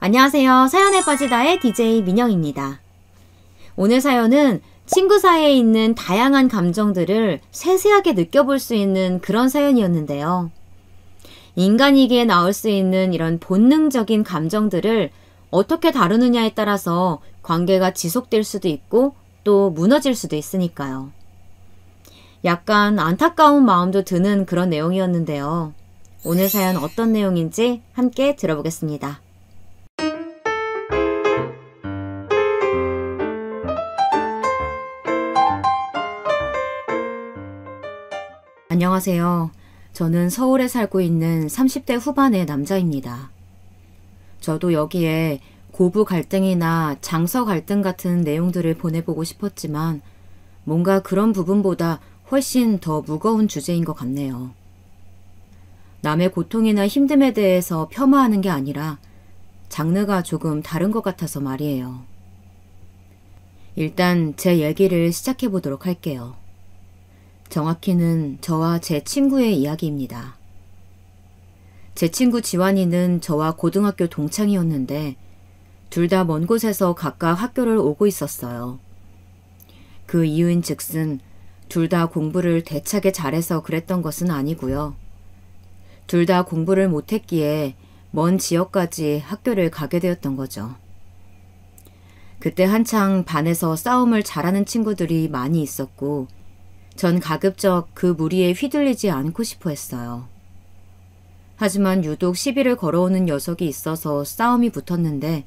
안녕하세요. 사연에 빠지다의 DJ 민영입니다. 오늘 사연은 친구 사이에 있는 다양한 감정들을 세세하게 느껴볼 수 있는 그런 사연이었는데요. 인간이기에 나올 수 있는 이런 본능적인 감정들을 어떻게 다루느냐에 따라서 관계가 지속될 수도 있고 또 무너질 수도 있으니까요. 약간 안타까운 마음도 드는 그런 내용이었는데요. 오늘 사연 어떤 내용인지 함께 들어보겠습니다. 안녕하세요. 저는 서울에 살고 있는 30대 후반의 남자입니다. 저도 여기에 고부 갈등이나 장서 갈등 같은 내용들을 보내보고 싶었지만 뭔가 그런 부분보다 훨씬 더 무거운 주제인 것 같네요. 남의 고통이나 힘듦에 대해서 폄하하는 게 아니라 장르가 조금 다른 것 같아서 말이에요. 일단 제 얘기를 시작해 보도록 할게요. 정확히는 저와 제 친구의 이야기입니다. 제 친구 지환이는 저와 고등학교 동창이었는데 둘 다 먼 곳에서 각각 학교를 오고 있었어요. 그 이유인 즉슨 둘 다 공부를 대차게 잘해서 그랬던 것은 아니고요. 둘 다 공부를 못했기에 먼 지역까지 학교를 가게 되었던 거죠. 그때 한창 반에서 싸움을 잘하는 친구들이 많이 있었고 전 가급적 그 무리에 휘둘리지 않고 싶어 했어요. 하지만 유독 시비를 걸어오는 녀석이 있어서 싸움이 붙었는데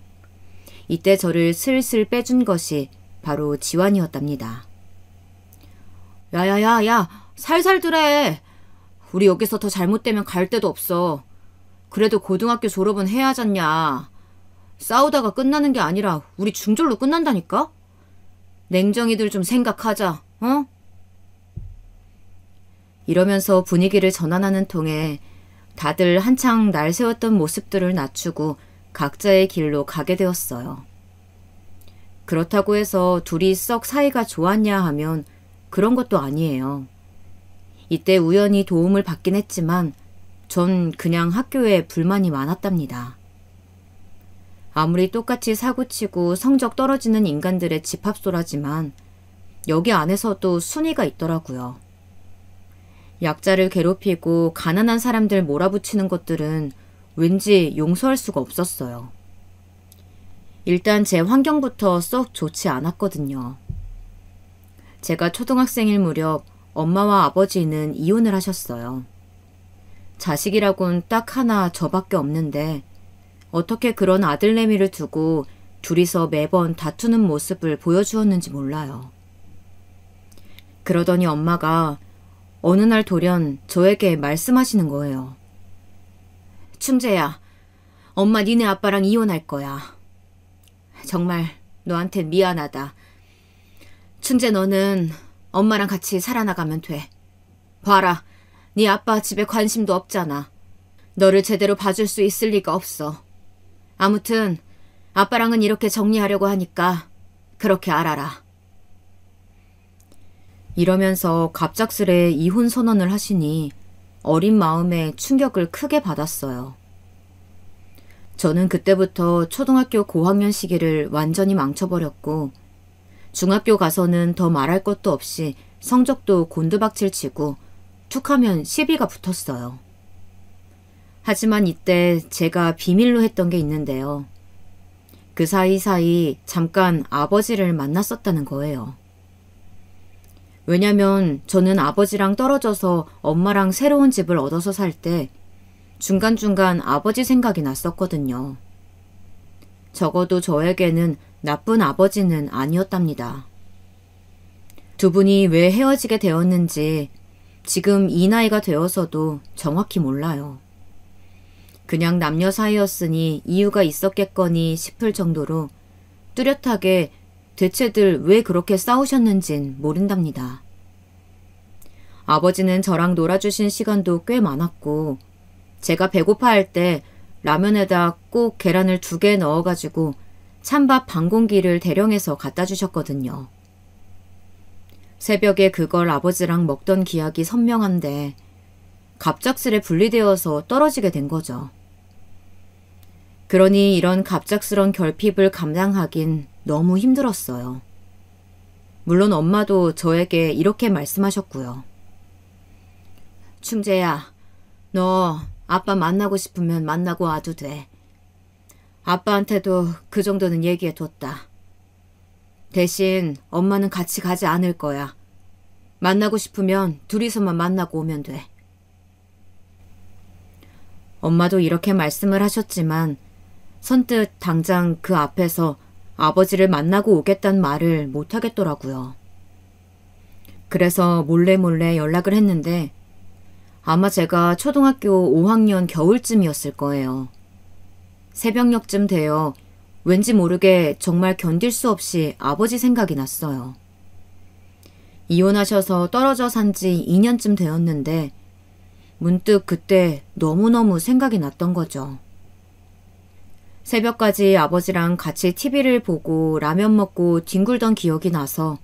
이때 저를 슬슬 빼준 것이 바로 지환이었답니다. 야야야야, 살살들해. 우리 여기서 더 잘못되면 갈 데도 없어. 그래도 고등학교 졸업은 해야 하잖냐. 싸우다가 끝나는 게 아니라 우리 중졸로 끝난다니까? 냉정이들 좀 생각하자, 어? 이러면서 분위기를 전환하는 통에 다들 한창 날 세웠던 모습들을 낮추고 각자의 길로 가게 되었어요. 그렇다고 해서 둘이 썩 사이가 좋았냐 하면 그런 것도 아니에요. 이때 우연히 도움을 받긴 했지만 전 그냥 학교에 불만이 많았답니다. 아무리 똑같이 사고치고 성적 떨어지는 인간들의 집합소라지만 여기 안에서도 순위가 있더라고요. 약자를 괴롭히고 가난한 사람들 몰아붙이는 것들은 왠지 용서할 수가 없었어요. 일단 제 환경부터 썩 좋지 않았거든요. 제가 초등학생일 무렵 엄마와 아버지는 이혼을 하셨어요. 자식이라곤 딱 하나 저밖에 없는데 어떻게 그런 아들내미를 두고 둘이서 매번 다투는 모습을 보여주었는지 몰라요. 그러더니 엄마가 어느 날 돌연 저에게 말씀하시는 거예요. 충재야, 엄마 니네 아빠랑 이혼할 거야. 정말 너한텐 미안하다. 충재 너는 엄마랑 같이 살아나가면 돼. 봐라, 네 아빠 집에 관심도 없잖아. 너를 제대로 봐줄 수 있을 리가 없어. 아무튼 아빠랑은 이렇게 정리하려고 하니까 그렇게 알아라. 이러면서 갑작스레 이혼 선언을 하시니 어린 마음에 충격을 크게 받았어요. 저는 그때부터 초등학교 고학년 시기를 완전히 망쳐버렸고 중학교 가서는 더 말할 것도 없이 성적도 곤두박질 치고 툭하면 시비가 붙었어요. 하지만 이때 제가 비밀로 했던 게 있는데요. 그 사이사이 잠깐 아버지를 만났었다는 거예요. 왜냐면 저는 아버지랑 떨어져서 엄마랑 새로운 집을 얻어서 살 때 중간중간 아버지 생각이 났었거든요. 적어도 저에게는 나쁜 아버지는 아니었답니다. 두 분이 왜 헤어지게 되었는지 지금 이 나이가 되어서도 정확히 몰라요. 그냥 남녀 사이였으니 이유가 있었겠거니 싶을 정도로 뚜렷하게 대체들 왜 그렇게 싸우셨는진 모른답니다. 아버지는 저랑 놀아주신 시간도 꽤 많았고 제가 배고파할 때 라면에다 꼭 계란을 2개 넣어가지고 찬밥 반 공기를 대령해서 갖다 주셨거든요. 새벽에 그걸 아버지랑 먹던 기억이 선명한데 갑작스레 분리되어서 떨어지게 된 거죠. 그러니 이런 갑작스런 결핍을 감당하긴 너무 힘들었어요. 물론 엄마도 저에게 이렇게 말씀하셨고요. 충재야, 너 아빠 만나고 싶으면 만나고 와도 돼. 아빠한테도 그 정도는 얘기해뒀다. 대신 엄마는 같이 가지 않을 거야. 만나고 싶으면 둘이서만 만나고 오면 돼. 엄마도 이렇게 말씀을 하셨지만 선뜻 당장 그 앞에서 아버지를 만나고 오겠다는 말을 못 하겠더라고요. 그래서 몰래 연락을 했는데 아마 제가 초등학교 5학년 겨울쯤이었을 거예요. 새벽녘쯤 되어 왠지 모르게 정말 견딜 수 없이 아버지 생각이 났어요. 이혼하셔서 떨어져 산 지 2년쯤 되었는데 문득 그때 너무너무 생각이 났던 거죠. 새벽까지 아버지랑 같이 TV를 보고 라면 먹고 뒹굴던 기억이 나서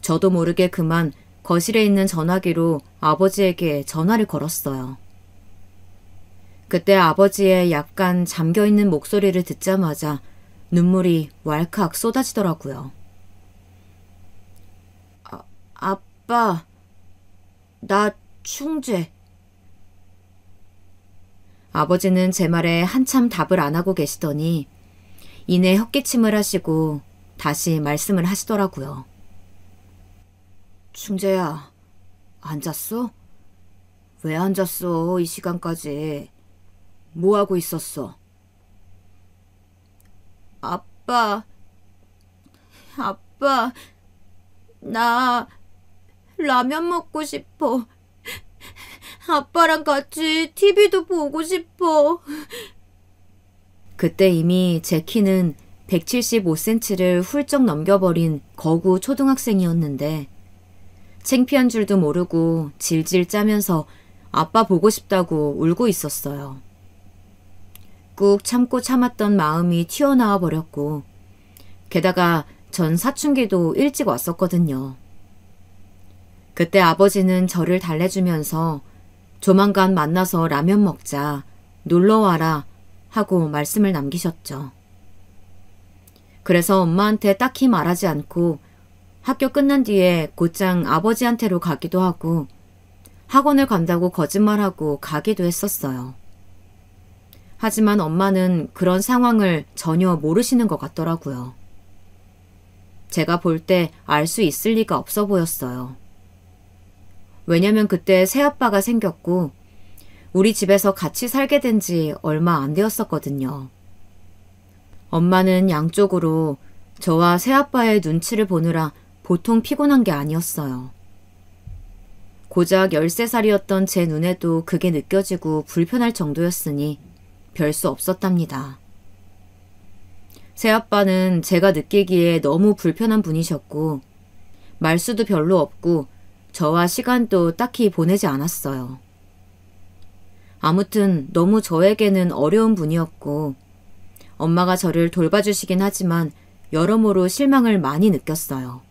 저도 모르게 그만 거실에 있는 전화기로 아버지에게 전화를 걸었어요. 그때 아버지의 약간 잠겨있는 목소리를 듣자마자 눈물이 왈칵 쏟아지더라고요. 아빠, 나 충재. 아버지는 제 말에 한참 답을 안 하고 계시더니 이내 헛기침을 하시고 다시 말씀을 하시더라고요. 충재야, 안 잤어? 왜 안 잤어, 이 시간까지? 뭐 하고 있었어? 아빠, 나 라면 먹고 싶어. 아빠랑 같이 TV도 보고 싶어. 그때 이미 제 키는 175cm를 훌쩍 넘겨버린 거구 초등학생이었는데 창피한 줄도 모르고 질질 짜면서 아빠 보고 싶다고 울고 있었어요. 꾹 참고 참았던 마음이 튀어나와 버렸고 게다가 전 사춘기도 일찍 왔었거든요. 그때 아버지는 저를 달래주면서 조만간 만나서 라면 먹자, 놀러와라 하고 말씀을 남기셨죠. 그래서 엄마한테 딱히 말하지 않고 학교 끝난 뒤에 곧장 아버지한테로 가기도 하고 학원을 간다고 거짓말하고 가기도 했었어요. 하지만 엄마는 그런 상황을 전혀 모르시는 것 같더라고요. 제가 볼 때 알 수 있을 리가 없어 보였어요. 왜냐면 그때 새아빠가 생겼고 우리 집에서 같이 살게 된 지 얼마 안 되었었거든요. 엄마는 양쪽으로 저와 새아빠의 눈치를 보느라 보통 피곤한 게 아니었어요. 고작 13살이었던 제 눈에도 그게 느껴지고 불편할 정도였으니 별 수 없었답니다. 새아빠는 제가 느끼기에 너무 불편한 분이셨고 말수도 별로 없고 저와 시간도 딱히 보내지 않았어요. 아무튼 너무 저에게는 어려운 분이었고 엄마가 저를 돌봐주시긴 하지만 여러모로 실망을 많이 느꼈어요.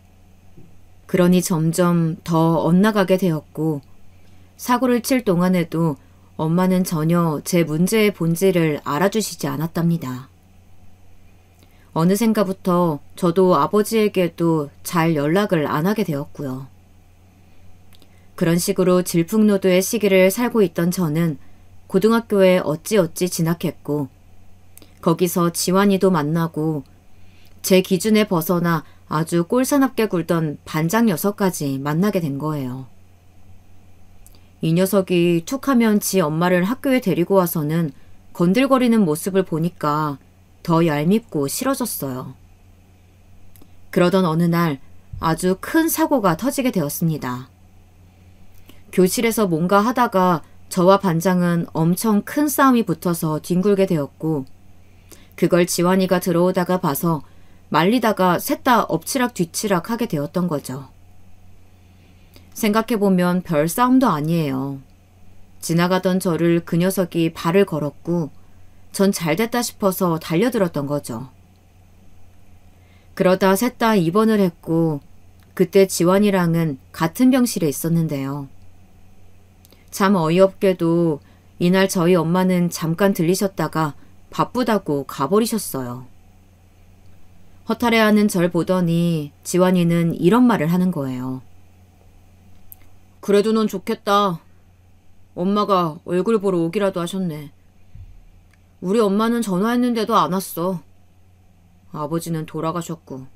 그러니 점점 더 엇나가게 되었고 사고를 칠 동안에도 엄마는 전혀 제 문제의 본질을 알아주시지 않았답니다. 어느샌가부터 저도 아버지에게도 잘 연락을 안 하게 되었고요. 그런 식으로 질풍노도의 시기를 살고 있던 저는 고등학교에 어찌어찌 진학했고 거기서 지환이도 만나고 제 기준에 벗어나 아주 꼴사납게 굴던 반장 녀석까지 만나게 된 거예요. 이 녀석이 툭하면 지 엄마를 학교에 데리고 와서는 건들거리는 모습을 보니까 더 얄밉고 싫어졌어요. 그러던 어느 날 아주 큰 사고가 터지게 되었습니다. 교실에서 뭔가 하다가 저와 반장은 엄청 큰 싸움이 붙어서 뒹굴게 되었고 그걸 지환이가 들어오다가 봐서 말리다가 셋 다 엎치락 뒤치락 하게 되었던 거죠. 생각해보면 별 싸움도 아니에요. 지나가던 저를 그 녀석이 발을 걸었고 전 잘됐다 싶어서 달려들었던 거죠. 그러다 셋 다 입원을 했고 그때 지환이랑은 같은 병실에 있었는데요. 참 어이없게도 이날 저희 엄마는 잠깐 들리셨다가 바쁘다고 가버리셨어요. 허탈해하는 절 보더니 지환이는 이런 말을 하는 거예요. 그래도 넌 좋겠다. 엄마가 얼굴 보러 오기라도 하셨네. 우리 엄마는 전화했는데도 안 왔어. 아버지는 돌아가셨고.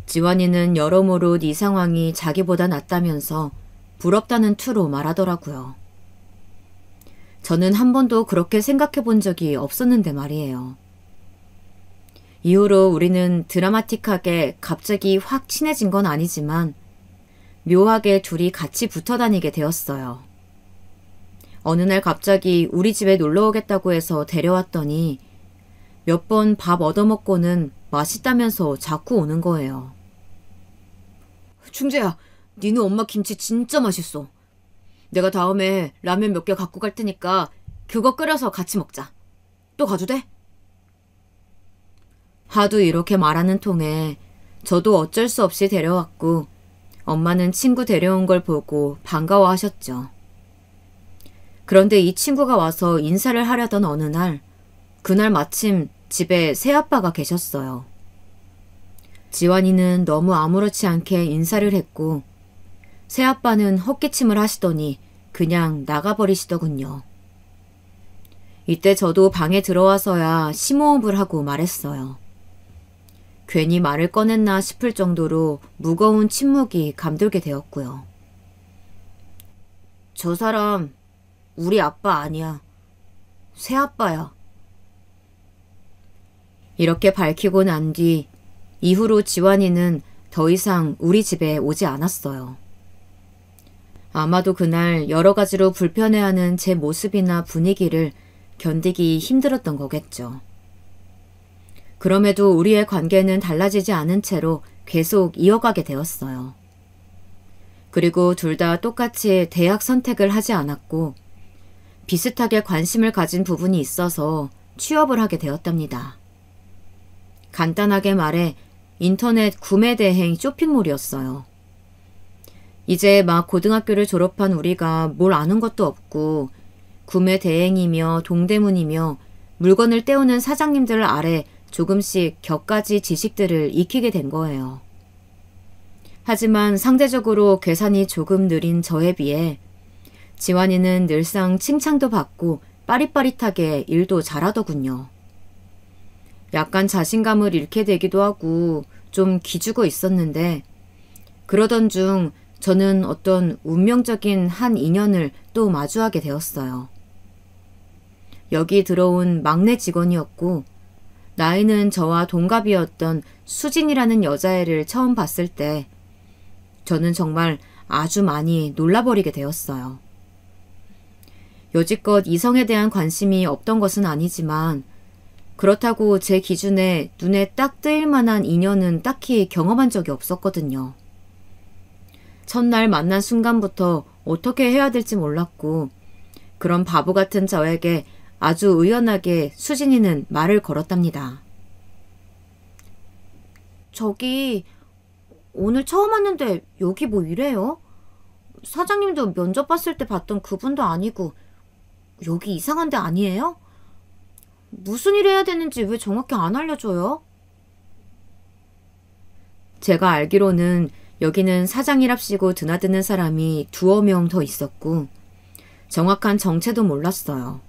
지환이는 여러모로 네 상황이 자기보다 낫다면서 부럽다는 투로 말하더라고요. 저는 한 번도 그렇게 생각해 본 적이 없었는데 말이에요. 이후로 우리는 드라마틱하게 갑자기 확 친해진 건 아니지만 묘하게 둘이 같이 붙어 다니게 되었어요. 어느 날 갑자기 우리 집에 놀러 오겠다고 해서 데려왔더니 몇 번 밥 얻어먹고는 맛있다면서 자꾸 오는 거예요. 충재야, 니네 엄마 김치 진짜 맛있어. 내가 다음에 라면 몇 개 갖고 갈 테니까 그거 끓여서 같이 먹자. 또 가도 돼? 하도 이렇게 말하는 통에 저도 어쩔 수 없이 데려왔고 엄마는 친구 데려온 걸 보고 반가워하셨죠. 그런데 이 친구가 와서 인사를 하려던 어느 날, 그날 마침 집에 새아빠가 계셨어요. 지환이는 너무 아무렇지 않게 인사를 했고 새아빠는 헛기침을 하시더니 그냥 나가버리시더군요. 이때 저도 방에 들어와서야 심호흡을 하고 말했어요. 괜히 말을 꺼냈나 싶을 정도로 무거운 침묵이 감돌게 되었고요. 저 사람 우리 아빠 아니야. 새아빠야. 이렇게 밝히고 난 뒤 이후로 지환이는 더 이상 우리 집에 오지 않았어요. 아마도 그날 여러 가지로 불편해하는 제 모습이나 분위기를 견디기 힘들었던 거겠죠. 그럼에도 우리의 관계는 달라지지 않은 채로 계속 이어가게 되었어요. 그리고 둘 다 똑같이 대학 선택을 하지 않았고 비슷하게 관심을 가진 부분이 있어서 취업을 하게 되었답니다. 간단하게 말해 인터넷 구매 대행 쇼핑몰이었어요. 이제 막 고등학교를 졸업한 우리가 뭘 아는 것도 없고 구매 대행이며 동대문이며 물건을 떼우는 사장님들 아래 조금씩 격가지 지식들을 익히게 된 거예요. 하지만 상대적으로 계산이 조금 느린 저에 비해 지환이는 늘상 칭찬도 받고 빠릿빠릿하게 일도 잘하더군요. 약간 자신감을 잃게 되기도 하고 좀 기죽어 있었는데 그러던 중 저는 어떤 운명적인 한 인연을 또 마주하게 되었어요. 여기 들어온 막내 직원이었고 나이는 저와 동갑이었던 수진이라는 여자애를 처음 봤을 때 저는 정말 아주 많이 놀라버리게 되었어요. 여지껏 이성에 대한 관심이 없던 것은 아니지만 그렇다고 제 기준에 눈에 딱 뜨일 만한 인연은 딱히 경험한 적이 없었거든요. 첫날 만난 순간부터 어떻게 해야 될지 몰랐고 그런 바보 같은 저에게 아주 의연하게 수진이는 말을 걸었답니다. 저기 오늘 처음 왔는데 여기 뭐 이래요? 사장님도 면접 봤을 때 봤던 그분도 아니고 여기 이상한 데 아니에요? 무슨 일 해야 되는지 왜 정확히 안 알려줘요? 제가 알기로는 여기는 사장이랍시고 드나드는 사람이 두어 명 더 있었고 정확한 정체도 몰랐어요.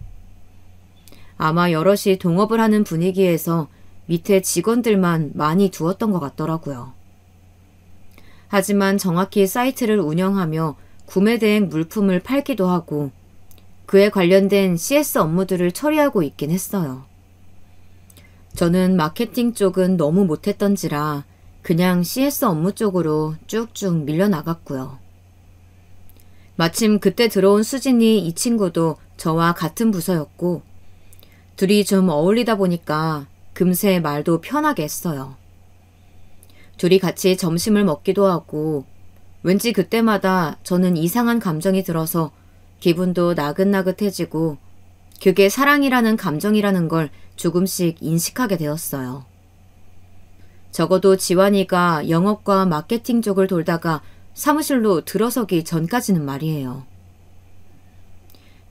아마 여럿이 동업을 하는 분위기에서 밑에 직원들만 많이 두었던 것 같더라고요. 하지만 정확히 사이트를 운영하며 구매 대행 물품을 팔기도 하고 그에 관련된 CS 업무들을 처리하고 있긴 했어요. 저는 마케팅 쪽은 너무 못했던지라 그냥 CS 업무 쪽으로 쭉쭉 밀려나갔고요. 마침 그때 들어온 수진이 이 친구도 저와 같은 부서였고 둘이 좀 어울리다 보니까 금세 말도 편하게 했어요. 둘이 같이 점심을 먹기도 하고 왠지 그때마다 저는 이상한 감정이 들어서 기분도 나긋나긋해지고 그게 사랑이라는 감정이라는 걸 조금씩 인식하게 되었어요. 적어도 지환이가 영업과 마케팅 쪽을 돌다가 사무실로 들어서기 전까지는 말이에요.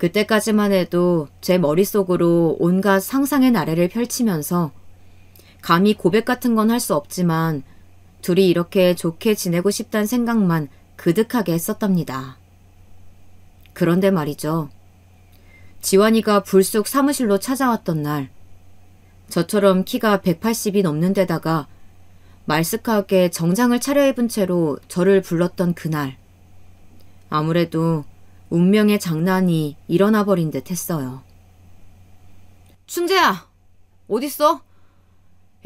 그때까지만 해도 제 머릿속으로 온갖 상상의 나래를 펼치면서 감히 고백 같은 건 할 수 없지만 둘이 이렇게 좋게 지내고 싶다는 생각만 그득하게 했었답니다. 그런데 말이죠. 지환이가 불쑥 사무실로 찾아왔던 날, 저처럼 키가 180이 넘는 데다가 말쓱하게 정장을 차려입은 채로 저를 불렀던 그날, 아무래도 운명의 장난이 일어나 버린 듯 했어요. 충재야! 어딨어?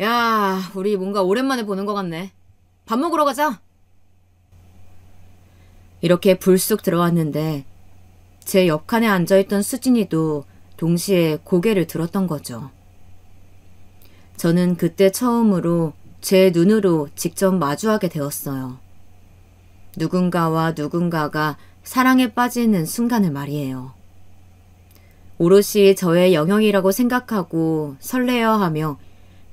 야, 우리 뭔가 오랜만에 보는 것 같네. 밥 먹으러 가자. 이렇게 불쑥 들어왔는데 제 옆칸에 앉아있던 수진이도 동시에 고개를 들었던 거죠. 저는 그때 처음으로 제 눈으로 직접 마주하게 되었어요. 누군가와 누군가가 사랑에 빠지는 순간을 말이에요. 오롯이 저의 영역이라고 생각하고 설레어하며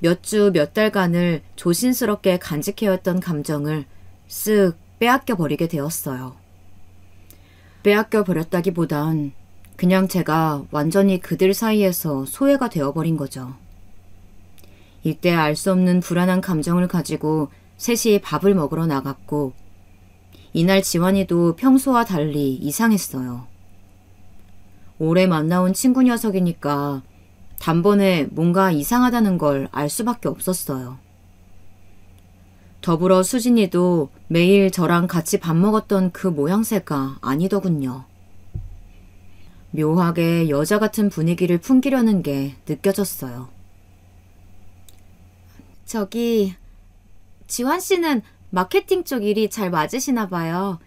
몇 주 몇 달간을 조심스럽게 간직해왔던 감정을 쓱 빼앗겨 버리게 되었어요. 빼앗겨 버렸다기보단 그냥 제가 완전히 그들 사이에서 소외가 되어버린 거죠. 이때 알 수 없는 불안한 감정을 가지고 셋이 밥을 먹으러 나갔고, 이날 지환이도 평소와 달리 이상했어요. 오래 만나온 친구 녀석이니까 단번에 뭔가 이상하다는 걸 알 수밖에 없었어요. 더불어 수진이도 매일 저랑 같이 밥 먹었던 그 모양새가 아니더군요. 묘하게 여자 같은 분위기를 풍기려는 게 느껴졌어요. 저기, 지환 씨는 마케팅 쪽 일이 잘 맞으시나 봐요.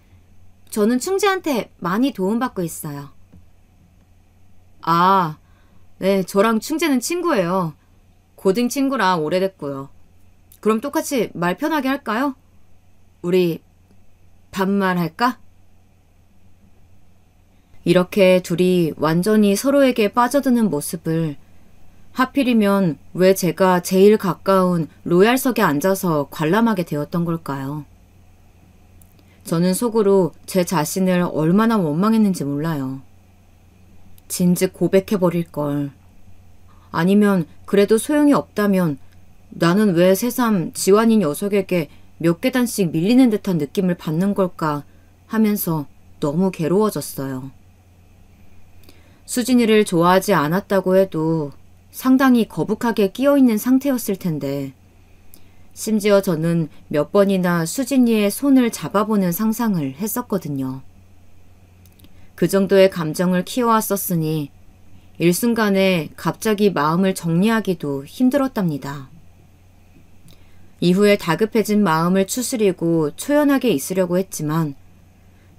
저는 충재한테 많이 도움받고 있어요. 아, 네, 저랑 충재는 친구예요. 고등 친구라 오래됐고요. 그럼 똑같이 말 편하게 할까요? 우리 반말할까? 이렇게 둘이 완전히 서로에게 빠져드는 모습을 하필이면 왜 제가 제일 가까운 로얄석에 앉아서 관람하게 되었던 걸까요? 저는 속으로 제 자신을 얼마나 원망했는지 몰라요. 진즉 고백해버릴 걸. 아니면 그래도 소용이 없다면 나는 왜 새삼 지환이 녀석에게 몇 계단씩 밀리는 듯한 느낌을 받는 걸까 하면서 너무 괴로워졌어요. 수진이를 좋아하지 않았다고 해도 상당히 거북하게 끼어있는 상태였을 텐데, 심지어 저는 몇 번이나 수진이의 손을 잡아보는 상상을 했었거든요. 그 정도의 감정을 키워왔었으니 일순간에 갑자기 마음을 정리하기도 힘들었답니다. 이후에 다급해진 마음을 추스리고 초연하게 있으려고 했지만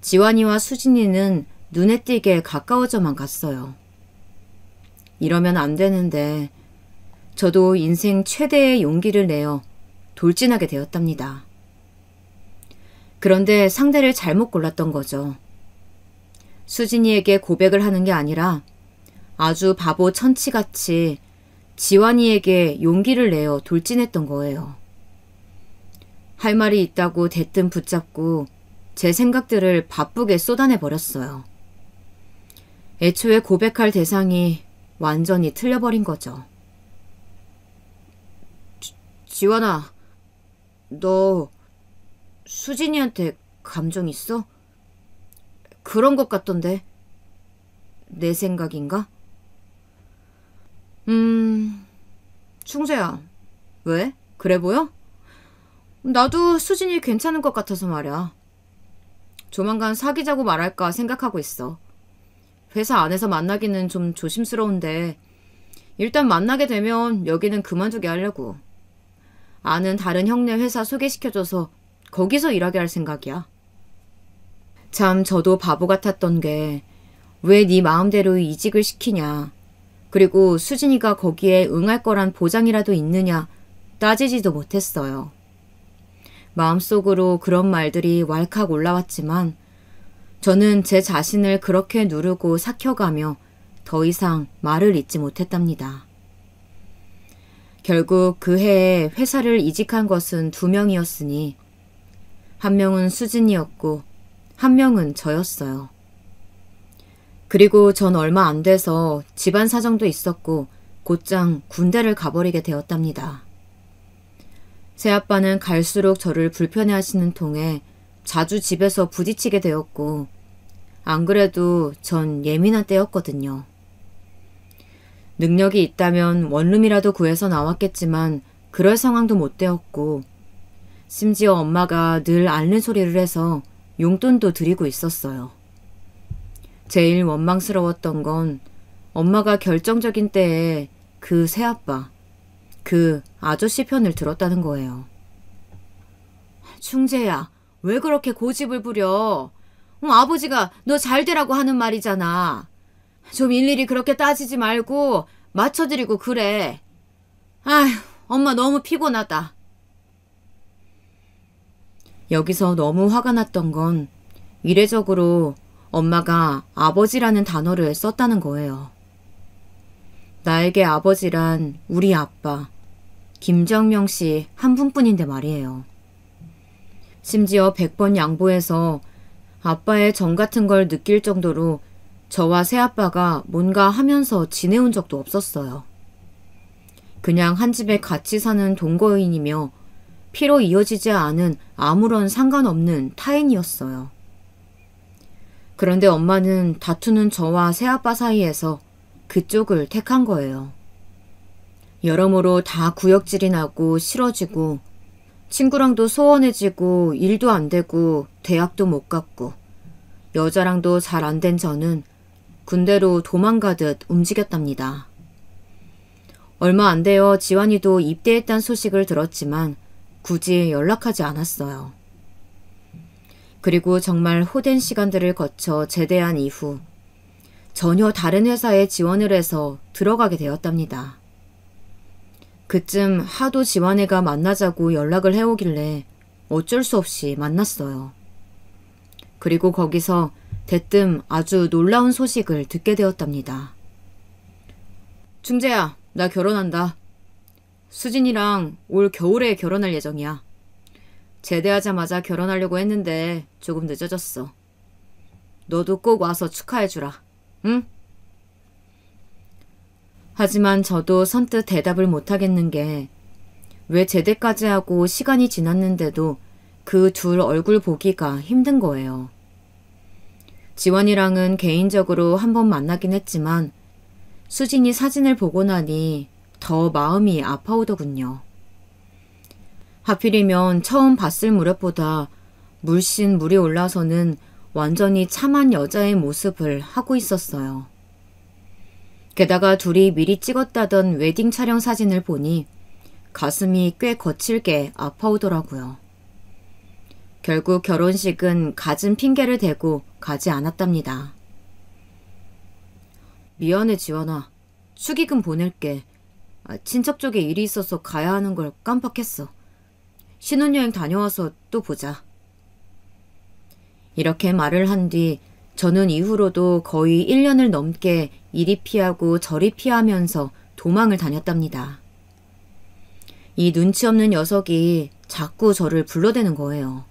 지환이와 수진이는 눈에 띄게 가까워져만 갔어요. 이러면 안 되는데 저도 인생 최대의 용기를 내어 돌진하게 되었답니다. 그런데 상대를 잘못 골랐던 거죠. 수진이에게 고백을 하는 게 아니라 아주 바보 천치같이 지환이에게 용기를 내어 돌진했던 거예요. 할 말이 있다고 대뜸 붙잡고 제 생각들을 바쁘게 쏟아내버렸어요. 애초에 고백할 대상이 완전히 틀려버린 거죠. 지환아, 너 수진이한테 감정 있어? 그런 것 같던데. 내 생각인가? 충재야. 왜? 그래 보여? 나도 수진이 괜찮은 것 같아서 말이야. 조만간 사귀자고 말할까 생각하고 있어. 회사 안에서 만나기는 좀 조심스러운데 일단 만나게 되면 여기는 그만두게 하려고. 아는 다른 형네 회사 소개시켜줘서 거기서 일하게 할 생각이야. 참 저도 바보 같았던 게 왜 네 마음대로 이직을 시키냐, 그리고 수진이가 거기에 응할 거란 보장이라도 있느냐 따지지도 못했어요. 마음속으로 그런 말들이 왈칵 올라왔지만 저는 제 자신을 그렇게 누르고 삭혀가며 더 이상 말을 잇지 못했답니다. 결국 그 해에 회사를 이직한 것은 2명이었으니 한 명은 수진이었고 한 명은 저였어요. 그리고 전 얼마 안 돼서 집안 사정도 있었고 곧장 군대를 가버리게 되었답니다. 새아빠는 갈수록 저를 불편해하시는 통에 자주 집에서 부딪히게 되었고 안 그래도 전 예민한 때였거든요. 능력이 있다면 원룸이라도 구해서 나왔겠지만 그럴 상황도 못 되었고 심지어 엄마가 늘 앓는 소리를 해서 용돈도 드리고 있었어요. 제일 원망스러웠던 건 엄마가 결정적인 때에 그 새아빠, 그 아저씨 편을 들었다는 거예요. 충재야, 왜 그렇게 고집을 부려? 아버지가 너 잘 되라고 하는 말이잖아. 좀 일일이 그렇게 따지지 말고 맞춰드리고 그래. 아휴, 엄마 너무 피곤하다. 여기서 너무 화가 났던 건 이례적으로 엄마가 아버지라는 단어를 썼다는 거예요. 나에게 아버지란 우리 아빠, 김정명 씨 한 분뿐인데 말이에요. 심지어 100번 양보해서 아빠의 정 같은 걸 느낄 정도로 저와 새아빠가 뭔가 하면서 지내온 적도 없었어요. 그냥 한 집에 같이 사는 동거인이며 피로 이어지지 않은 아무런 상관없는 타인이었어요. 그런데 엄마는 다투는 저와 새아빠 사이에서 그쪽을 택한 거예요. 여러모로 다 구역질이 나고 싫어지고 친구랑도 소원해지고 일도 안 되고 대학도 못 갔고 여자랑도 잘 안 된 저는 군대로 도망가듯 움직였답니다. 얼마 안 되어 지환이도 입대했다는 소식을 들었지만 굳이 연락하지 않았어요. 그리고 정말 호된 시간들을 거쳐 제대한 이후 전혀 다른 회사에 지원을 해서 들어가게 되었답니다. 그쯤 하도 지환이가 만나자고 연락을 해오길래 어쩔 수 없이 만났어요. 그리고 거기서 대뜸 아주 놀라운 소식을 듣게 되었답니다. 충재야, 나 결혼한다. 수진이랑 올 겨울에 결혼할 예정이야. 제대하자마자 결혼하려고 했는데 조금 늦어졌어. 너도 꼭 와서 축하해주라. 응? 하지만 저도 선뜻 대답을 못하겠는 게 왜 제대까지 하고 시간이 지났는데도 그 둘 얼굴 보기가 힘든 거예요. 지원이랑은 개인적으로 한번 만나긴 했지만 수진이 사진을 보고 나니 더 마음이 아파오더군요. 하필이면 처음 봤을 무렵보다 물씬 물이 올라서는 완전히 참한 여자의 모습을 하고 있었어요. 게다가 둘이 미리 찍었다던 웨딩 촬영 사진을 보니 가슴이 꽤 거칠게 아파오더라고요. 결국 결혼식은 갖은 핑계를 대고 가지 않았답니다. 미안해 지원아. 축의금 보낼게. 친척 쪽에 일이 있어서 가야 하는 걸 깜빡했어. 신혼여행 다녀와서 또 보자. 이렇게 말을 한 뒤 저는 이후로도 거의 1년을 넘게 이리 피하고 저리 피하면서 도망을 다녔답니다. 이 눈치 없는 녀석이 자꾸 저를 불러대는 거예요.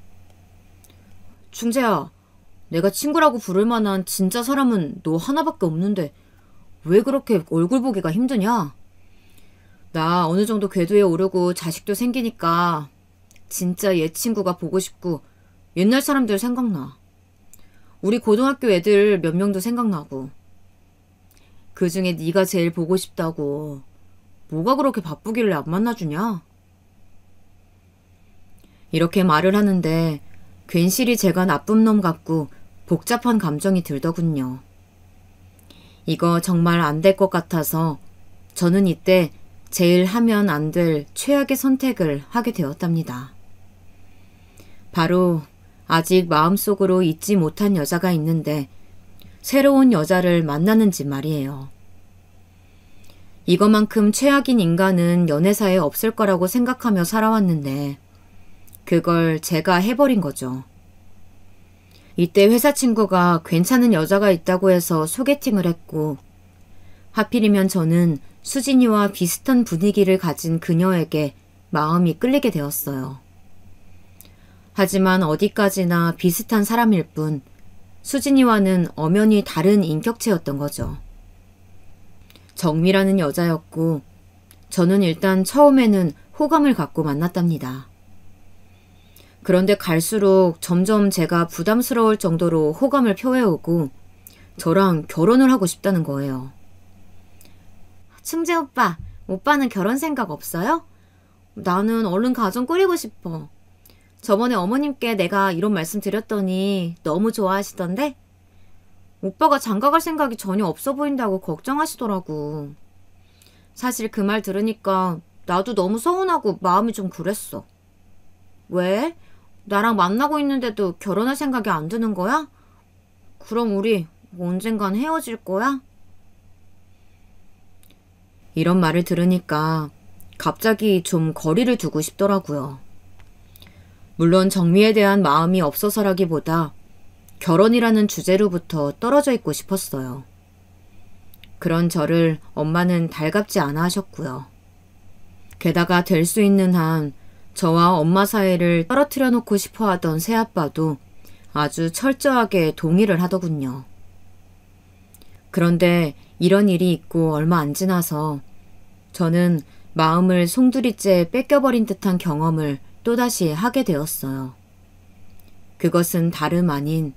충재야, 내가 친구라고 부를 만한 진짜 사람은 너 하나밖에 없는데 왜 그렇게 얼굴 보기가 힘드냐? 나 어느 정도 궤도에 오르고 자식도 생기니까 진짜 얘 친구가 보고 싶고 옛날 사람들 생각나. 우리 고등학교 애들 몇 명도 생각나고. 그중에 네가 제일 보고 싶다고. 뭐가 그렇게 바쁘길래 안 만나주냐? 이렇게 말을 하는데 괜시리 제가 나쁜 놈 같고 복잡한 감정이 들더군요. 이거 정말 안 될 것 같아서 저는 이때 제일 하면 안 될 최악의 선택을 하게 되었답니다. 바로 아직 마음속으로 잊지 못한 여자가 있는데 새로운 여자를 만나는지 말이에요. 이거만큼 최악인 인간은 연애사에 없을 거라고 생각하며 살아왔는데 그걸 제가 해버린 거죠. 이때 회사 친구가 괜찮은 여자가 있다고 해서 소개팅을 했고 하필이면 저는 수진이와 비슷한 분위기를 가진 그녀에게 마음이 끌리게 되었어요. 하지만 어디까지나 비슷한 사람일 뿐 수진이와는 엄연히 다른 인격체였던 거죠. 정미라는 여자였고 저는 일단 처음에는 호감을 갖고 만났답니다. 그런데 갈수록 점점 제가 부담스러울 정도로 호감을 표해오고 저랑 결혼을 하고 싶다는 거예요. 충재 오빠, 오빠는 결혼 생각 없어요? 나는 얼른 가정 꾸리고 싶어. 저번에 어머님께 내가 이런 말씀 드렸더니 너무 좋아하시던데? 오빠가 장가갈 생각이 전혀 없어 보인다고 걱정하시더라고. 사실 그 말 들으니까 나도 너무 서운하고 마음이 좀 그랬어. 왜? 나랑 만나고 있는데도 결혼할 생각이 안 드는 거야? 그럼 우리 언젠간 헤어질 거야? 이런 말을 들으니까 갑자기 좀 거리를 두고 싶더라고요. 물론 정미에 대한 마음이 없어서라기보다 결혼이라는 주제로부터 떨어져 있고 싶었어요. 그런 저를 엄마는 달갑지 않아 하셨고요. 게다가 될 수 있는 한 저와 엄마 사이를 떨어뜨려 놓고 싶어 하던 새아빠도 아주 철저하게 동의를 하더군요. 그런데 이런 일이 있고 얼마 안 지나서 저는 마음을 송두리째 뺏겨버린 듯한 경험을 또다시 하게 되었어요. 그것은 다름 아닌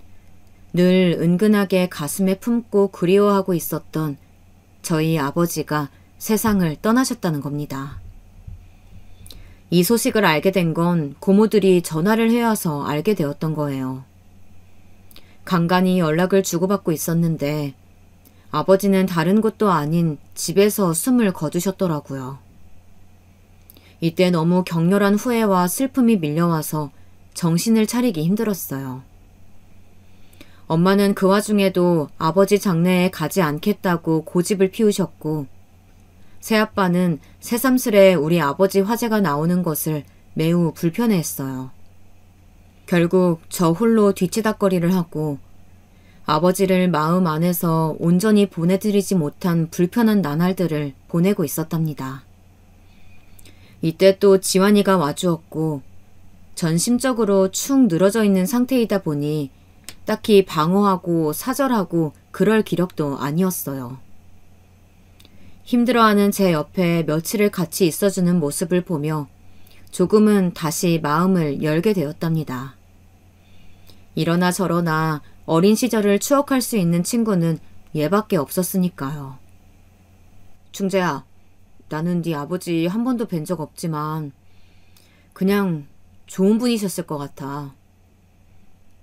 늘 은근하게 가슴에 품고 그리워하고 있었던 저희 아버지가 세상을 떠나셨다는 겁니다. 이 소식을 알게 된 건 고모들이 전화를 해와서 알게 되었던 거예요. 간간히 연락을 주고받고 있었는데 아버지는 다른 곳도 아닌 집에서 숨을 거두셨더라고요. 이때 너무 격렬한 후회와 슬픔이 밀려와서 정신을 차리기 힘들었어요. 엄마는 그 와중에도 아버지 장례에 가지 않겠다고 고집을 피우셨고 새아빠는 새삼스레 우리 아버지 화제가 나오는 것을 매우 불편해했어요. 결국 저 홀로 뒤치다꺼리를 하고 아버지를 마음 안에서 온전히 보내드리지 못한 불편한 나날들을 보내고 있었답니다. 이때 또 지환이가 와주었고 전심적으로 축 늘어져 있는 상태이다 보니 딱히 방어하고 사절하고 그럴 기력도 아니었어요. 힘들어하는 제 옆에 며칠을 같이 있어주는 모습을 보며 조금은 다시 마음을 열게 되었답니다. 이러나 저러나 어린 시절을 추억할 수 있는 친구는 얘밖에 없었으니까요. 충재야, 나는 네 아버지 한 번도 뵌 적 없지만 그냥 좋은 분이셨을 것 같아.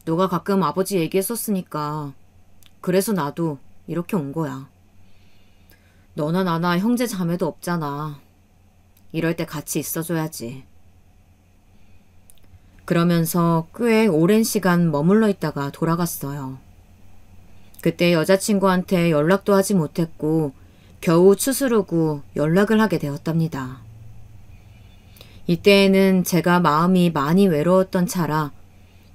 너가 가끔 아버지 얘기했었으니까 그래서 나도 이렇게 온 거야. 너나 나나 형제 자매도 없잖아. 이럴 때 같이 있어줘야지. 그러면서 꽤 오랜 시간 머물러 있다가 돌아갔어요. 그때 여자친구한테 연락도 하지 못했고 겨우 추스르고 연락을 하게 되었답니다. 이때에는 제가 마음이 많이 외로웠던 차라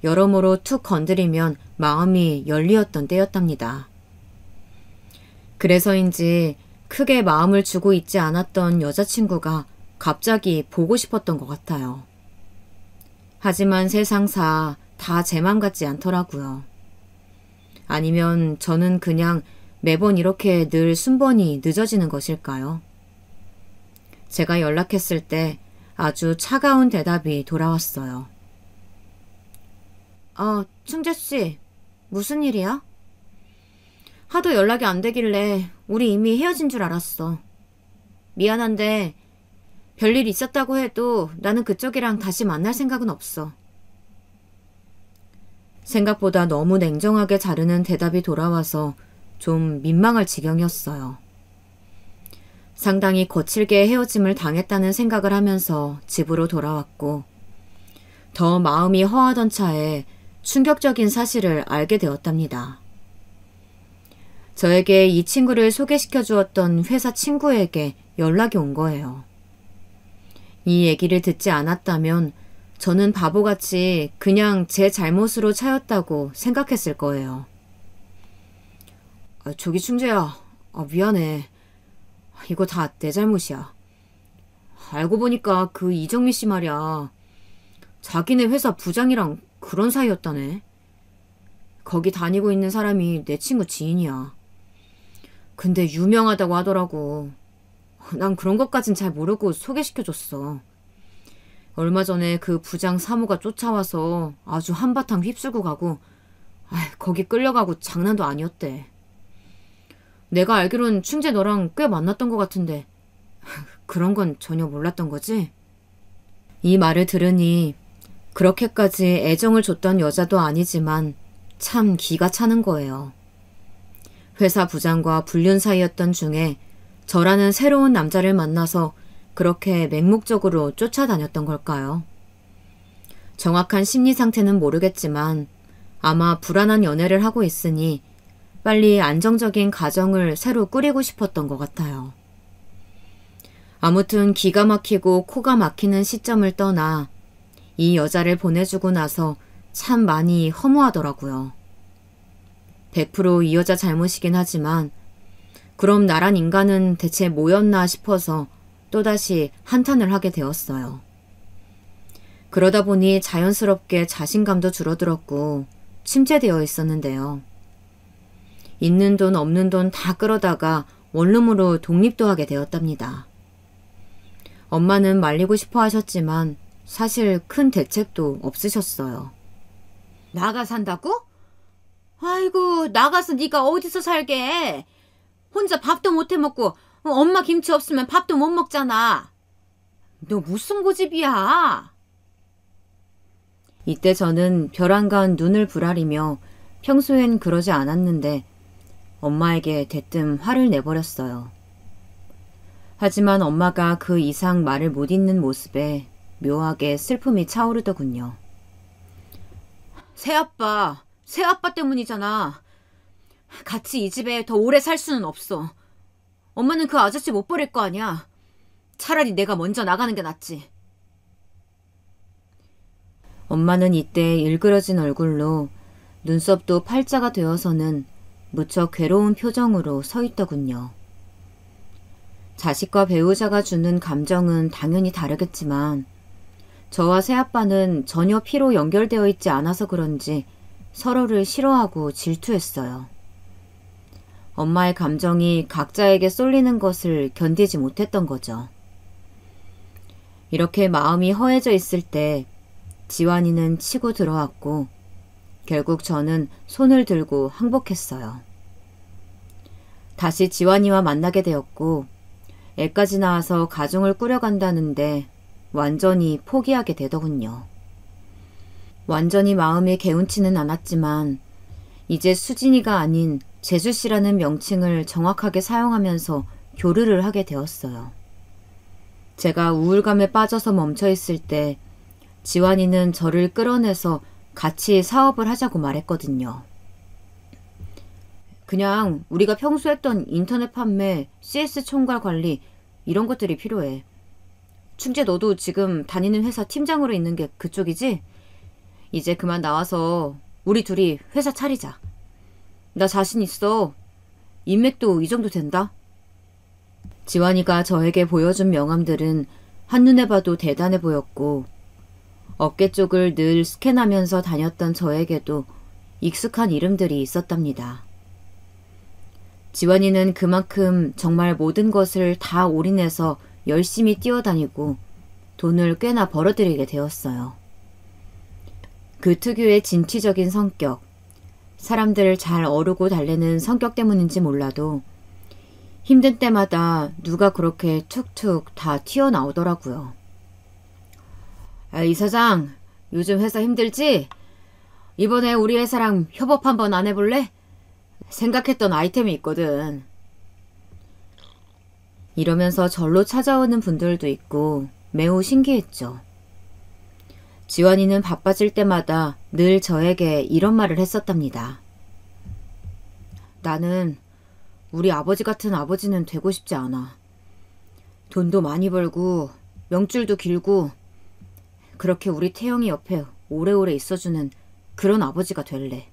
여러모로 툭 건드리면 마음이 열리었던 때였답니다. 그래서인지 크게 마음을 주고 있지 않았던 여자친구가 갑자기 보고 싶었던 것 같아요. 하지만 세상사 다 제 맘 같지 않더라고요. 아니면 저는 그냥 매번 이렇게 늘 순번이 늦어지는 것일까요? 제가 연락했을 때 아주 차가운 대답이 돌아왔어요. 충재씨, 무슨 일이야? 하도 연락이 안 되길래 우리 이미 헤어진 줄 알았어. 미안한데 별일 있었다고 해도 나는 그쪽이랑 다시 만날 생각은 없어. 생각보다 너무 냉정하게 자르는 대답이 돌아와서 좀 민망할 지경이었어요. 상당히 거칠게 헤어짐을 당했다는 생각을 하면서 집으로 돌아왔고 더 마음이 허하던 차에 충격적인 사실을 알게 되었답니다. 저에게 이 친구를 소개시켜 주었던 회사 친구에게 연락이 온 거예요. 이 얘기를 듣지 않았다면 저는 바보같이 그냥 제 잘못으로 차였다고 생각했을 거예요. 저기 충재야, 미안해. 이거 다 내 잘못이야. 알고 보니까 그 이정미 씨 말이야. 자기네 회사 부장이랑 그런 사이였다네. 거기 다니고 있는 사람이 내 친구 지인이야. 근데 유명하다고 하더라고. 난 그런 것까진 잘 모르고 소개시켜줬어. 얼마 전에 그 부장 사모가 쫓아와서 아주 한바탕 휩쓸고 가고 거기 끌려가고 장난도 아니었대. 내가 알기론 충재 너랑 꽤 만났던 것 같은데 그런 건 전혀 몰랐던 거지? 이 말을 들으니 그렇게까지 애정을 줬던 여자도 아니지만 참 기가 차는 거예요. 회사 부장과 불륜 사이였던 중에 저라는 새로운 남자를 만나서 그렇게 맹목적으로 쫓아다녔던 걸까요? 정확한 심리 상태는 모르겠지만 아마 불안한 연애를 하고 있으니 빨리 안정적인 가정을 새로 꾸리고 싶었던 것 같아요. 아무튼 기가 막히고 코가 막히는 시점을 떠나 이 여자를 보내주고 나서 참 많이 허무하더라고요. 100% 이 여자 잘못이긴 하지만 그럼 나란 인간은 대체 뭐였나 싶어서 또다시 한탄을 하게 되었어요. 그러다 보니 자연스럽게 자신감도 줄어들었고 침체되어 있었는데요. 있는 돈 없는 돈 다 끌어다가 원룸으로 독립도 하게 되었답니다. 엄마는 말리고 싶어 하셨지만 사실 큰 대책도 없으셨어요. 나가 산다고? 아이고 나가서 네가 어디서 살게. 혼자 밥도 못 해먹고 엄마 김치 없으면 밥도 못 먹잖아. 너 무슨 고집이야? 이때 저는 벼랑간 눈을 부라리며 평소엔 그러지 않았는데 엄마에게 대뜸 화를 내버렸어요. 하지만 엄마가 그 이상 말을 못 잇는 모습에 묘하게 슬픔이 차오르더군요. 새아빠 때문이잖아. 같이 이 집에 더 오래 살 수는 없어. 엄마는 그 아저씨 못 버릴 거 아니야. 차라리 내가 먼저 나가는 게 낫지. 엄마는 이때 일그러진 얼굴로 눈썹도 팔자가 되어서는 무척 괴로운 표정으로 서 있더군요. 자식과 배우자가 주는 감정은 당연히 다르겠지만 저와 새아빠는 전혀 피로 연결되어 있지 않아서 그런지 서로를 싫어하고 질투했어요. 엄마의 감정이 각자에게 쏠리는 것을 견디지 못했던 거죠. 이렇게 마음이 허해져 있을 때 지환이는 치고 들어왔고 결국 저는 손을 들고 항복했어요. 다시 지환이와 만나게 되었고 애까지 낳아서 가정을 꾸려간다는데 완전히 포기하게 되더군요. 완전히 마음이 개운치는 않았지만 이제 수진이가 아닌 재수씨라는 명칭을 정확하게 사용하면서 교류를 하게 되었어요. 제가 우울감에 빠져서 멈춰있을 때 지환이는 저를 끌어내서 같이 사업을 하자고 말했거든요. 그냥 우리가 평소 했던 인터넷 판매, CS 총괄 관리 이런 것들이 필요해. 충재 너도 지금 다니는 회사 팀장으로 있는 게 그쪽이지? 이제 그만 나와서 우리 둘이 회사 차리자. 나 자신 있어. 인맥도 이 정도 된다. 지환이가 저에게 보여준 명함들은 한눈에 봐도 대단해 보였고 어깨 쪽을 늘 스캔하면서 다녔던 저에게도 익숙한 이름들이 있었답니다. 지환이는 그만큼 정말 모든 것을 다 올인해서 열심히 뛰어다니고 돈을 꽤나 벌어들이게 되었어요. 그 특유의 진취적인 성격, 사람들을 잘 어루고 달래는 성격 때문인지 몰라도 힘든 때마다 누가 그렇게 툭툭 다 튀어나오더라고요. 이 사장, 요즘 회사 힘들지? 이번에 우리 회사랑 협업 한번 안 해볼래? 생각했던 아이템이 있거든. 이러면서 절로 찾아오는 분들도 있고 매우 신기했죠. 지환이는 바빠질 때마다 늘 저에게 이런 말을 했었답니다. 나는 우리 아버지 같은 아버지는 되고 싶지 않아. 돈도 많이 벌고 명줄도 길고 그렇게 우리 태영이 옆에 오래오래 있어주는 그런 아버지가 될래.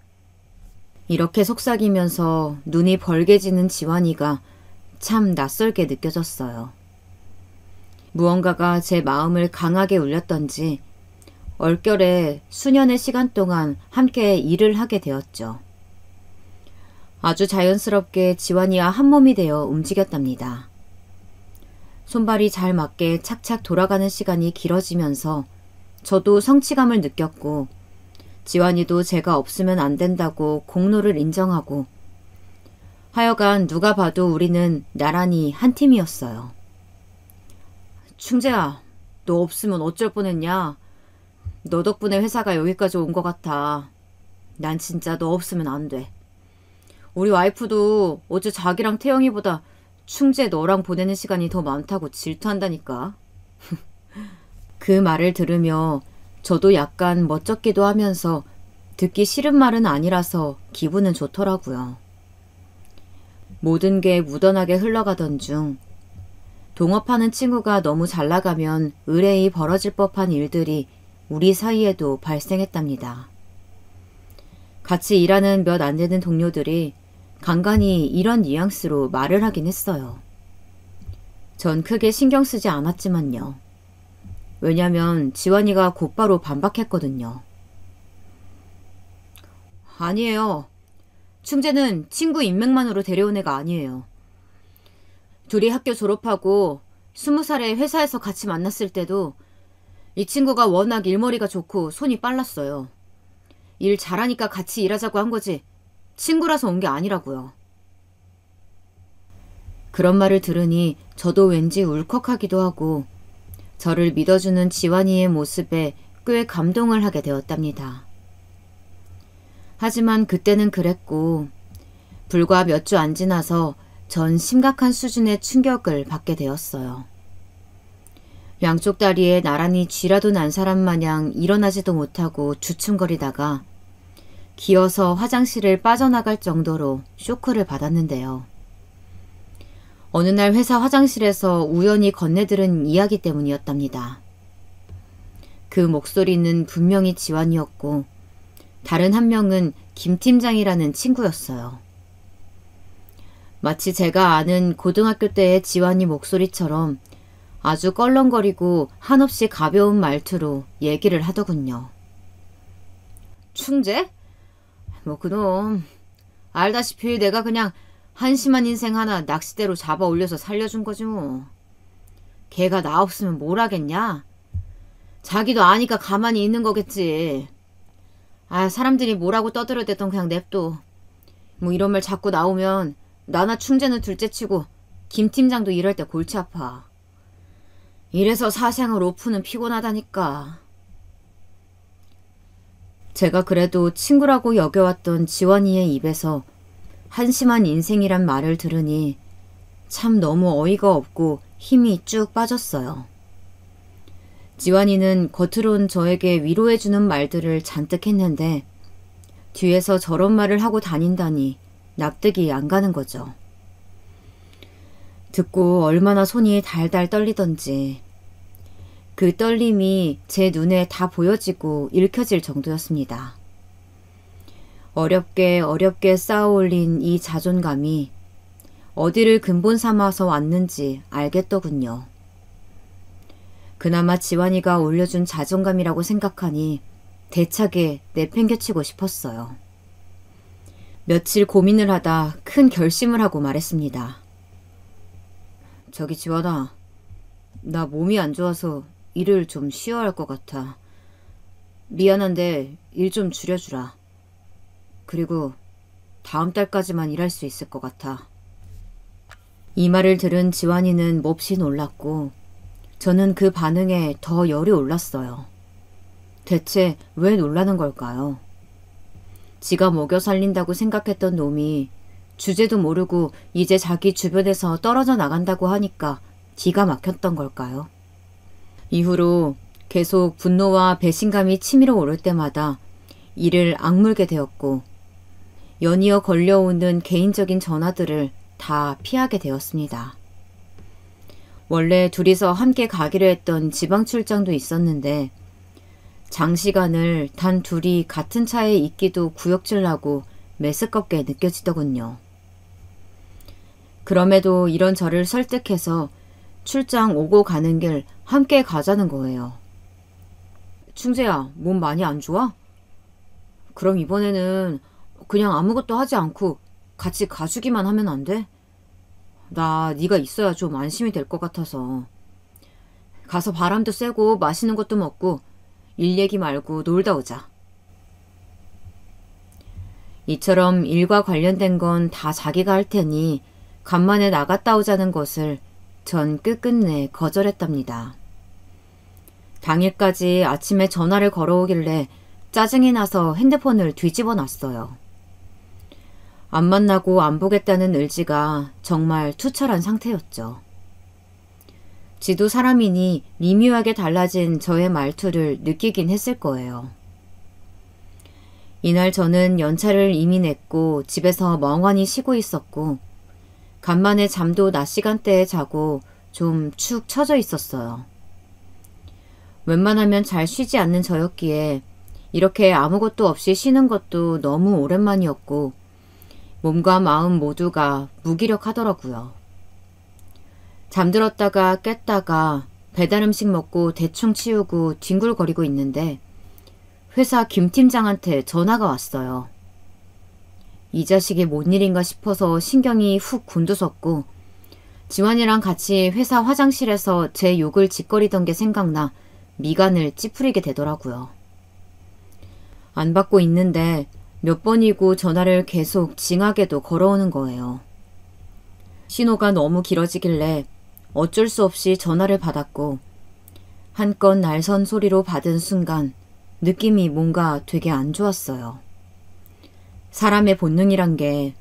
이렇게 속삭이면서 눈이 벌게지는 지환이가 참 낯설게 느껴졌어요. 무언가가 제 마음을 강하게 울렸던지 얼결에 수년의 시간 동안 함께 일을 하게 되었죠. 아주 자연스럽게 지환이와 한몸이 되어 움직였답니다. 손발이 잘 맞게 착착 돌아가는 시간이 길어지면서 저도 성취감을 느꼈고 지환이도 제가 없으면 안 된다고 공로를 인정하고 하여간 누가 봐도 우리는 나란히 한 팀이었어요. 충재야, 너 없으면 어쩔 뻔했냐? 너 덕분에 회사가 여기까지 온 것 같아. 난 진짜 너 없으면 안 돼. 우리 와이프도 어제 자기랑 태영이보다 충재 너랑 보내는 시간이 더 많다고 질투한다니까. 그 말을 들으며 저도 약간 멋쩍기도 하면서 듣기 싫은 말은 아니라서 기분은 좋더라고요. 모든 게 무던하게 흘러가던 중 동업하는 친구가 너무 잘 나가면 의뢰이 벌어질 법한 일들이 우리 사이에도 발생했답니다. 같이 일하는 몇 안 되는 동료들이 간간히 이런 뉘앙스로 말을 하긴 했어요. 전 크게 신경 쓰지 않았지만요. 왜냐면 지환이가 곧바로 반박했거든요. 아니에요. 충재는 친구 인맥만으로 데려온 애가 아니에요. 둘이 학교 졸업하고 20살에 회사에서 같이 만났을 때도 이 친구가 워낙 일머리가 좋고 손이 빨랐어요. 일 잘하니까 같이 일하자고 한 거지 친구라서 온 게 아니라고요. 그런 말을 들으니 저도 왠지 울컥하기도 하고 저를 믿어주는 지환이의 모습에 꽤 감동을 하게 되었답니다. 하지만 그때는 그랬고 불과 몇 주 안 지나서 전 심각한 수준의 충격을 받게 되었어요. 양쪽 다리에 나란히 쥐라도 난 사람 마냥 일어나지도 못하고 주춤거리다가 기어서 화장실을 빠져나갈 정도로 쇼크를 받았는데요. 어느 날 회사 화장실에서 우연히 건네들은 이야기 때문이었답니다. 그 목소리는 분명히 지환이었고 다른 한 명은 김 팀장이라는 친구였어요. 마치 제가 아는 고등학교 때의 지환이 목소리처럼 아주 껄렁거리고 한없이 가벼운 말투로 얘기를 하더군요. 충재? 뭐 그놈 알다시피 내가 그냥 한심한 인생 하나 낚싯대로 잡아 올려서 살려준 거지 뭐. 걔가 나 없으면 뭘 하겠냐? 자기도 아니까 가만히 있는 거겠지. 아, 사람들이 뭐라고 떠들어대던 그냥 냅둬. 뭐 이런 말 자꾸 나오면 나나 충재는 둘째치고 김 팀장도 이럴 때 골치 아파. 이래서 사생활 오픈은 피곤하다니까. 제가 그래도 친구라고 여겨왔던 지원이의 입에서 한심한 인생이란 말을 들으니 참 너무 어이가 없고 힘이 쭉 빠졌어요. 지환이는 겉으론 저에게 위로해주는 말들을 잔뜩 했는데 뒤에서 저런 말을 하고 다닌다니 납득이 안 가는 거죠. 듣고 얼마나 손이 달달 떨리던지 그 떨림이 제 눈에 다 보여지고 읽혀질 정도였습니다. 어렵게 쌓아올린 이 자존감이 어디를 근본 삼아서 왔는지 알겠더군요. 그나마 지환이가 올려준 자존감이라고 생각하니 대차게 내팽개치고 싶었어요. 며칠 고민을 하다 큰 결심을 하고 말했습니다. 저기 지환아, 나 몸이 안 좋아서 일을 좀 쉬어야 할 것 같아. 미안한데 일 좀 줄여주라. 그리고 다음 달까지만 일할 수 있을 것 같아. 이 말을 들은 지환이는 몹시 놀랐고 저는 그 반응에 더 열이 올랐어요. 대체 왜 놀라는 걸까요? 지가 먹여 살린다고 생각했던 놈이 주제도 모르고 이제 자기 주변에서 떨어져 나간다고 하니까 기가 막혔던 걸까요? 이후로 계속 분노와 배신감이 치밀어 오를 때마다 이를 악물게 되었고 연이어 걸려오는 개인적인 전화들을 다 피하게 되었습니다. 원래 둘이서 함께 가기로 했던 지방 출장도 있었는데 장시간을 단 둘이 같은 차에 있기도 구역질나고 메스껍게 느껴지더군요. 그럼에도 이런 저를 설득해서 출장 오고 가는 길 함께 가자는 거예요. 충재야, 몸 많이 안 좋아? 그럼 이번에는 그냥 아무것도 하지 않고 같이 가주기만 하면 안 돼? 나 네가 있어야 좀 안심이 될 것 같아서. 가서 바람도 쐬고 맛있는 것도 먹고 일 얘기 말고 놀다 오자. 이처럼 일과 관련된 건 다 자기가 할 테니 간만에 나갔다 오자는 것을 전 끝끝내 거절했답니다. 당일까지 아침에 전화를 걸어오길래 짜증이 나서 핸드폰을 뒤집어 놨어요. 안 만나고 안 보겠다는 의지가 정말 투철한 상태였죠. 지도 사람이니 미묘하게 달라진 저의 말투를 느끼긴 했을 거예요. 이날 저는 연차를 이미 냈고 집에서 멍하니 쉬고 있었고 간만에 잠도 낮 시간대에 자고 좀 축 처져 있었어요. 웬만하면 잘 쉬지 않는 저였기에 이렇게 아무것도 없이 쉬는 것도 너무 오랜만이었고 몸과 마음 모두가 무기력하더라고요. 잠들었다가 깼다가 배달 음식 먹고 대충 치우고 뒹굴거리고 있는데 회사 김 팀장한테 전화가 왔어요. 이 자식이 뭔 일인가 싶어서 신경이 훅 곤두섰고 지환이랑 같이 회사 화장실에서 제 욕을 짓거리던 게 생각나 미간을 찌푸리게 되더라고요. 안 받고 있는데 몇 번이고 전화를 계속 징하게도 걸어오는 거예요. 신호가 너무 길어지길래 어쩔 수 없이 전화를 받았고 한껏 날선 소리로 받은 순간 느낌이 뭔가 되게 안 좋았어요. 사람의 본능이란 게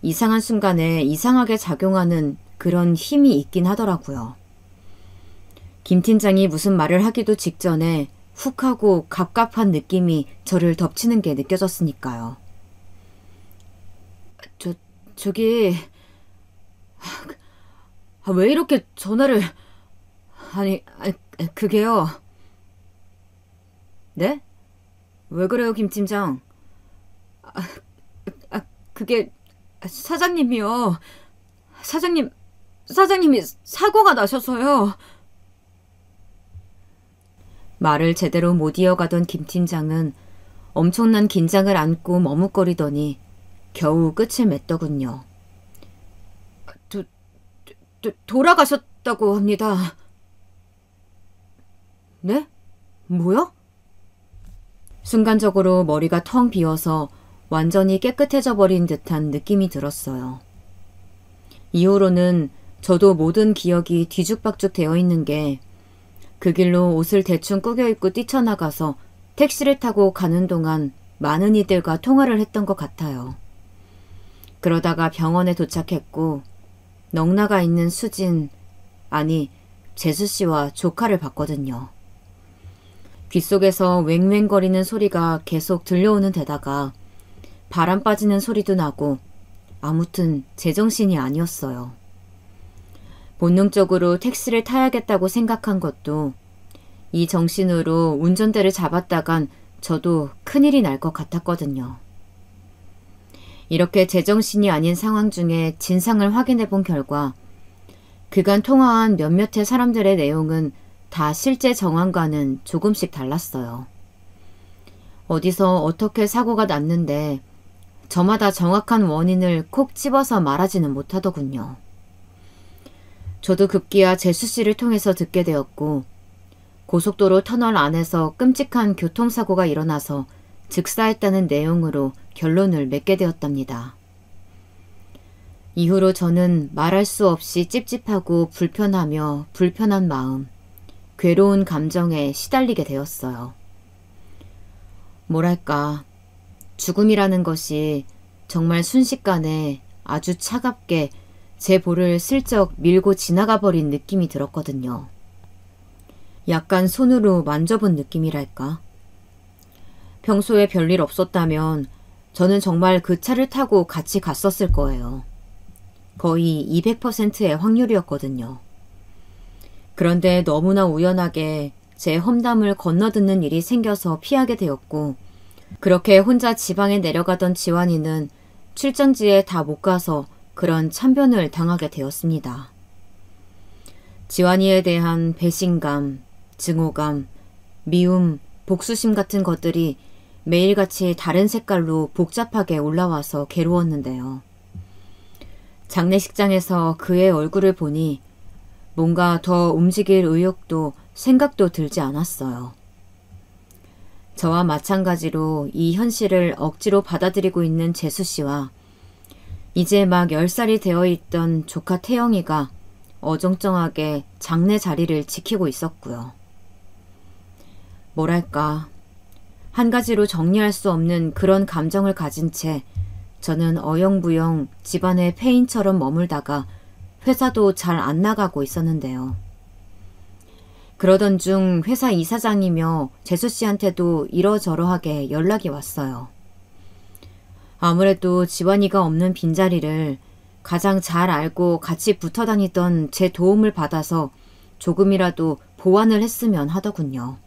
이상한 순간에 이상하게 작용하는 그런 힘이 있긴 하더라고요. 김 팀장이 무슨 말을 하기도 직전에 훅 하고 갑갑한 느낌이 저를 덮치는 게 느껴졌으니까요. 저기... 왜 이렇게 전화를... 그게요. 네? 왜 그래요, 김 팀장? 그게 사장님이요. 사장님이 사고가 나셔서요. 말을 제대로 못 이어가던 김 팀장은 엄청난 긴장을 안고 머뭇거리더니 겨우 끝을 맺더군요. 돌아가셨다고 합니다. 네? 뭐요? 순간적으로 머리가 텅 비어서 완전히 깨끗해져 버린 듯한 느낌이 들었어요. 이후로는 저도 모든 기억이 뒤죽박죽 되어 있는 게 그 길로 옷을 대충 꾸겨 입고 뛰쳐나가서 택시를 타고 가는 동안 많은 이들과 통화를 했던 것 같아요. 그러다가 병원에 도착했고 넋나가 있는 수진, 아니 재수씨와 조카를 봤거든요. 귓속에서 웽웽거리는 소리가 계속 들려오는 데다가 바람 빠지는 소리도 나고 아무튼 제정신이 아니었어요. 본능적으로 택시를 타야겠다고 생각한 것도 이 정신으로 운전대를 잡았다간 저도 큰일이 날 것 같았거든요. 이렇게 제정신이 아닌 상황 중에 진상을 확인해 본 결과 그간 통화한 몇몇의 사람들의 내용은 다 실제 정황과는 조금씩 달랐어요. 어디서 어떻게 사고가 났는데 저마다 정확한 원인을 콕 집어서 말하지는 못하더군요. 저도 급기야 재수씨를 통해서 듣게 되었고 고속도로 터널 안에서 끔찍한 교통사고가 일어나서 즉사했다는 내용으로 결론을 맺게 되었답니다. 이후로 저는 말할 수 없이 찝찝하고 불편하며 불편한 마음, 괴로운 감정에 시달리게 되었어요. 뭐랄까, 죽음이라는 것이 정말 순식간에 아주 차갑게 제 볼을 슬쩍 밀고 지나가 버린 느낌이 들었거든요. 약간 손으로 만져본 느낌이랄까. 평소에 별일 없었다면 저는 정말 그 차를 타고 같이 갔었을 거예요. 거의 200%의 확률이었거든요. 그런데 너무나 우연하게 제 험담을 건너듣는 일이 생겨서 피하게 되었고 그렇게 혼자 지방에 내려가던 지환이는 출장지에 다 못 가서 그런 참변을 당하게 되었습니다. 지환이에 대한 배신감, 증오감, 미움, 복수심 같은 것들이 매일같이 다른 색깔로 복잡하게 올라와서 괴로웠는데요. 장례식장에서 그의 얼굴을 보니 뭔가 더 움직일 의욕도 생각도 들지 않았어요. 저와 마찬가지로 이 현실을 억지로 받아들이고 있는 재수 씨와 이제 막 10살이 되어 있던 조카 태영이가 어정쩡하게 장례 자리를 지키고 있었고요. 뭐랄까, 한 가지로 정리할 수 없는 그런 감정을 가진 채 저는 어영부영 집안의 폐인처럼 머물다가 회사도 잘 안 나가고 있었는데요. 그러던 중 회사 이사장이며 재수 씨한테도 이러저러하게 연락이 왔어요. 아무래도 지환이가 없는 빈자리를 가장 잘 알고 같이 붙어 다니던 제 도움을 받아서 조금이라도 보완을 했으면 하더군요.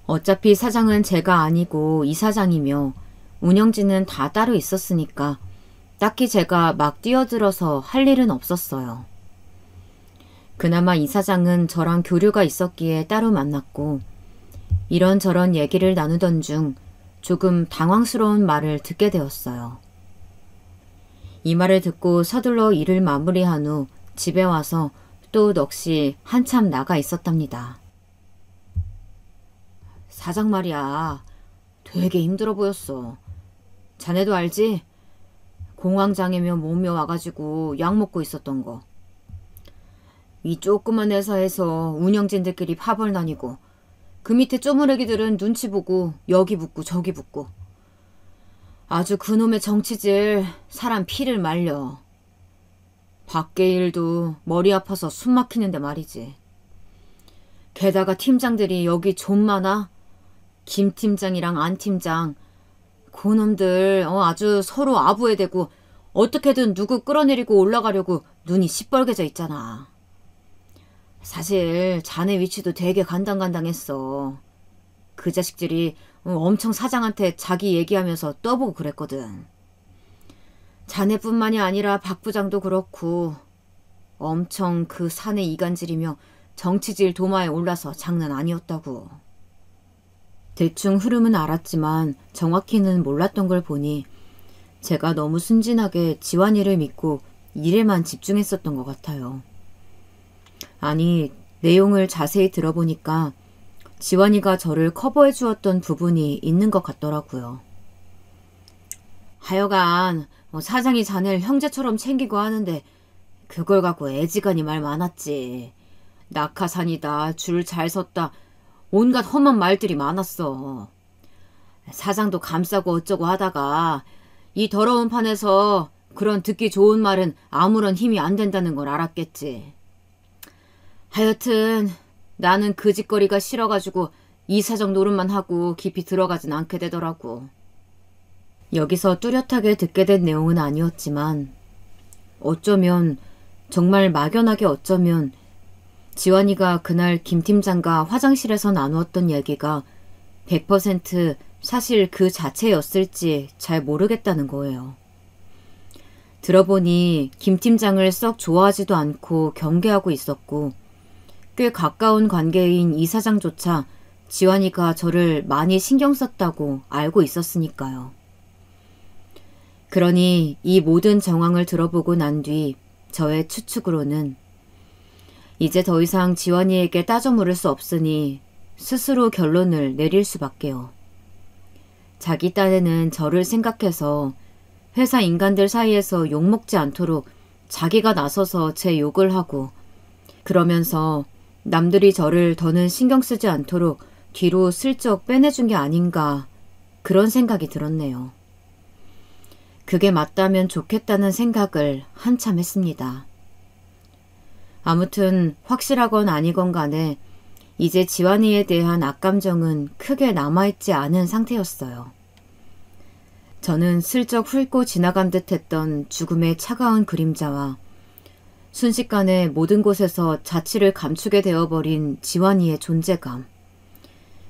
어차피 사장은 제가 아니고 이사장이며 운영진은 다 따로 있었으니까 딱히 제가 막 뛰어들어서 할 일은 없었어요. 그나마 이사장은 저랑 교류가 있었기에 따로 만났고 이런저런 얘기를 나누던 중 조금 당황스러운 말을 듣게 되었어요. 이 말을 듣고 서둘러 일을 마무리한 후 집에 와서 또 넋이 한참 나가 있었답니다. 사장 말이야. 되게 힘들어 보였어. 자네도 알지? 공황장애며 몸이 와가지고 약 먹고 있었던 거. 이 조그만 회사에서 운영진들끼리 파벌 나뉘고 그 밑에 쪼무레기들은 눈치 보고 여기 붙고 저기 붙고 아주 그놈의 정치질 사람 피를 말려. 밖에 일도 머리 아파서 숨 막히는데 말이지. 게다가 팀장들이 여기 좀 많아. 김 팀장이랑 안 팀장 그놈들 아주 서로 아부해대고 어떻게든 누구 끌어내리고 올라가려고 눈이 시뻘개져 있잖아. 사실 자네 위치도 되게 간당간당했어. 그 자식들이 엄청 사장한테 자기 얘기하면서 떠보고 그랬거든. 자네뿐만이 아니라 박 부장도 그렇고 엄청 그 사내 이간질이며 정치질 도마에 올라서 장난 아니었다고. 대충 흐름은 알았지만 정확히는 몰랐던 걸 보니 제가 너무 순진하게 지환이를 믿고 일에만 집중했었던 것 같아요. 아니, 내용을 자세히 들어보니까 지환이가 저를 커버해 주었던 부분이 있는 것 같더라고요. 하여간 사장이 자네를 형제처럼 챙기고 하는데 그걸 갖고 애지간히 말 많았지. 낙하산이다, 줄 잘 섰다, 온갖 험한 말들이 많았어. 사장도 감싸고 어쩌고 하다가 이 더러운 판에서 그런 듣기 좋은 말은 아무런 힘이 안 된다는 걸 알았겠지. 하여튼 나는 그 짓거리가 싫어가지고 이사장 노릇만 하고 깊이 들어가진 않게 되더라고. 여기서 뚜렷하게 듣게 된 내용은 아니었지만 어쩌면 정말 막연하게 어쩌면 지환이가 그날 김 팀장과 화장실에서 나누었던 얘기가 100% 사실 그 자체였을지 잘 모르겠다는 거예요. 들어보니 김 팀장을 썩 좋아하지도 않고 경계하고 있었고 꽤 가까운 관계인 이사장조차 지환이가 저를 많이 신경 썼다고 알고 있었으니까요. 그러니 이 모든 정황을 들어보고 난 뒤 저의 추측으로는 이제 더 이상 지환이에게 따져 물을 수 없으니 스스로 결론을 내릴 수밖에요. 자기 딴에는 저를 생각해서 회사 인간들 사이에서 욕먹지 않도록 자기가 나서서 제 욕을 하고 그러면서 남들이 저를 더는 신경 쓰지 않도록 뒤로 슬쩍 빼내준 게 아닌가 그런 생각이 들었네요. 그게 맞다면 좋겠다는 생각을 한참 했습니다. 아무튼 확실하건 아니건 간에 이제 지환이에 대한 악감정은 크게 남아있지 않은 상태였어요. 저는 슬쩍 훑고 지나간 듯 했던 죽음의 차가운 그림자와 순식간에 모든 곳에서 자취를 감추게 되어버린 지환이의 존재감.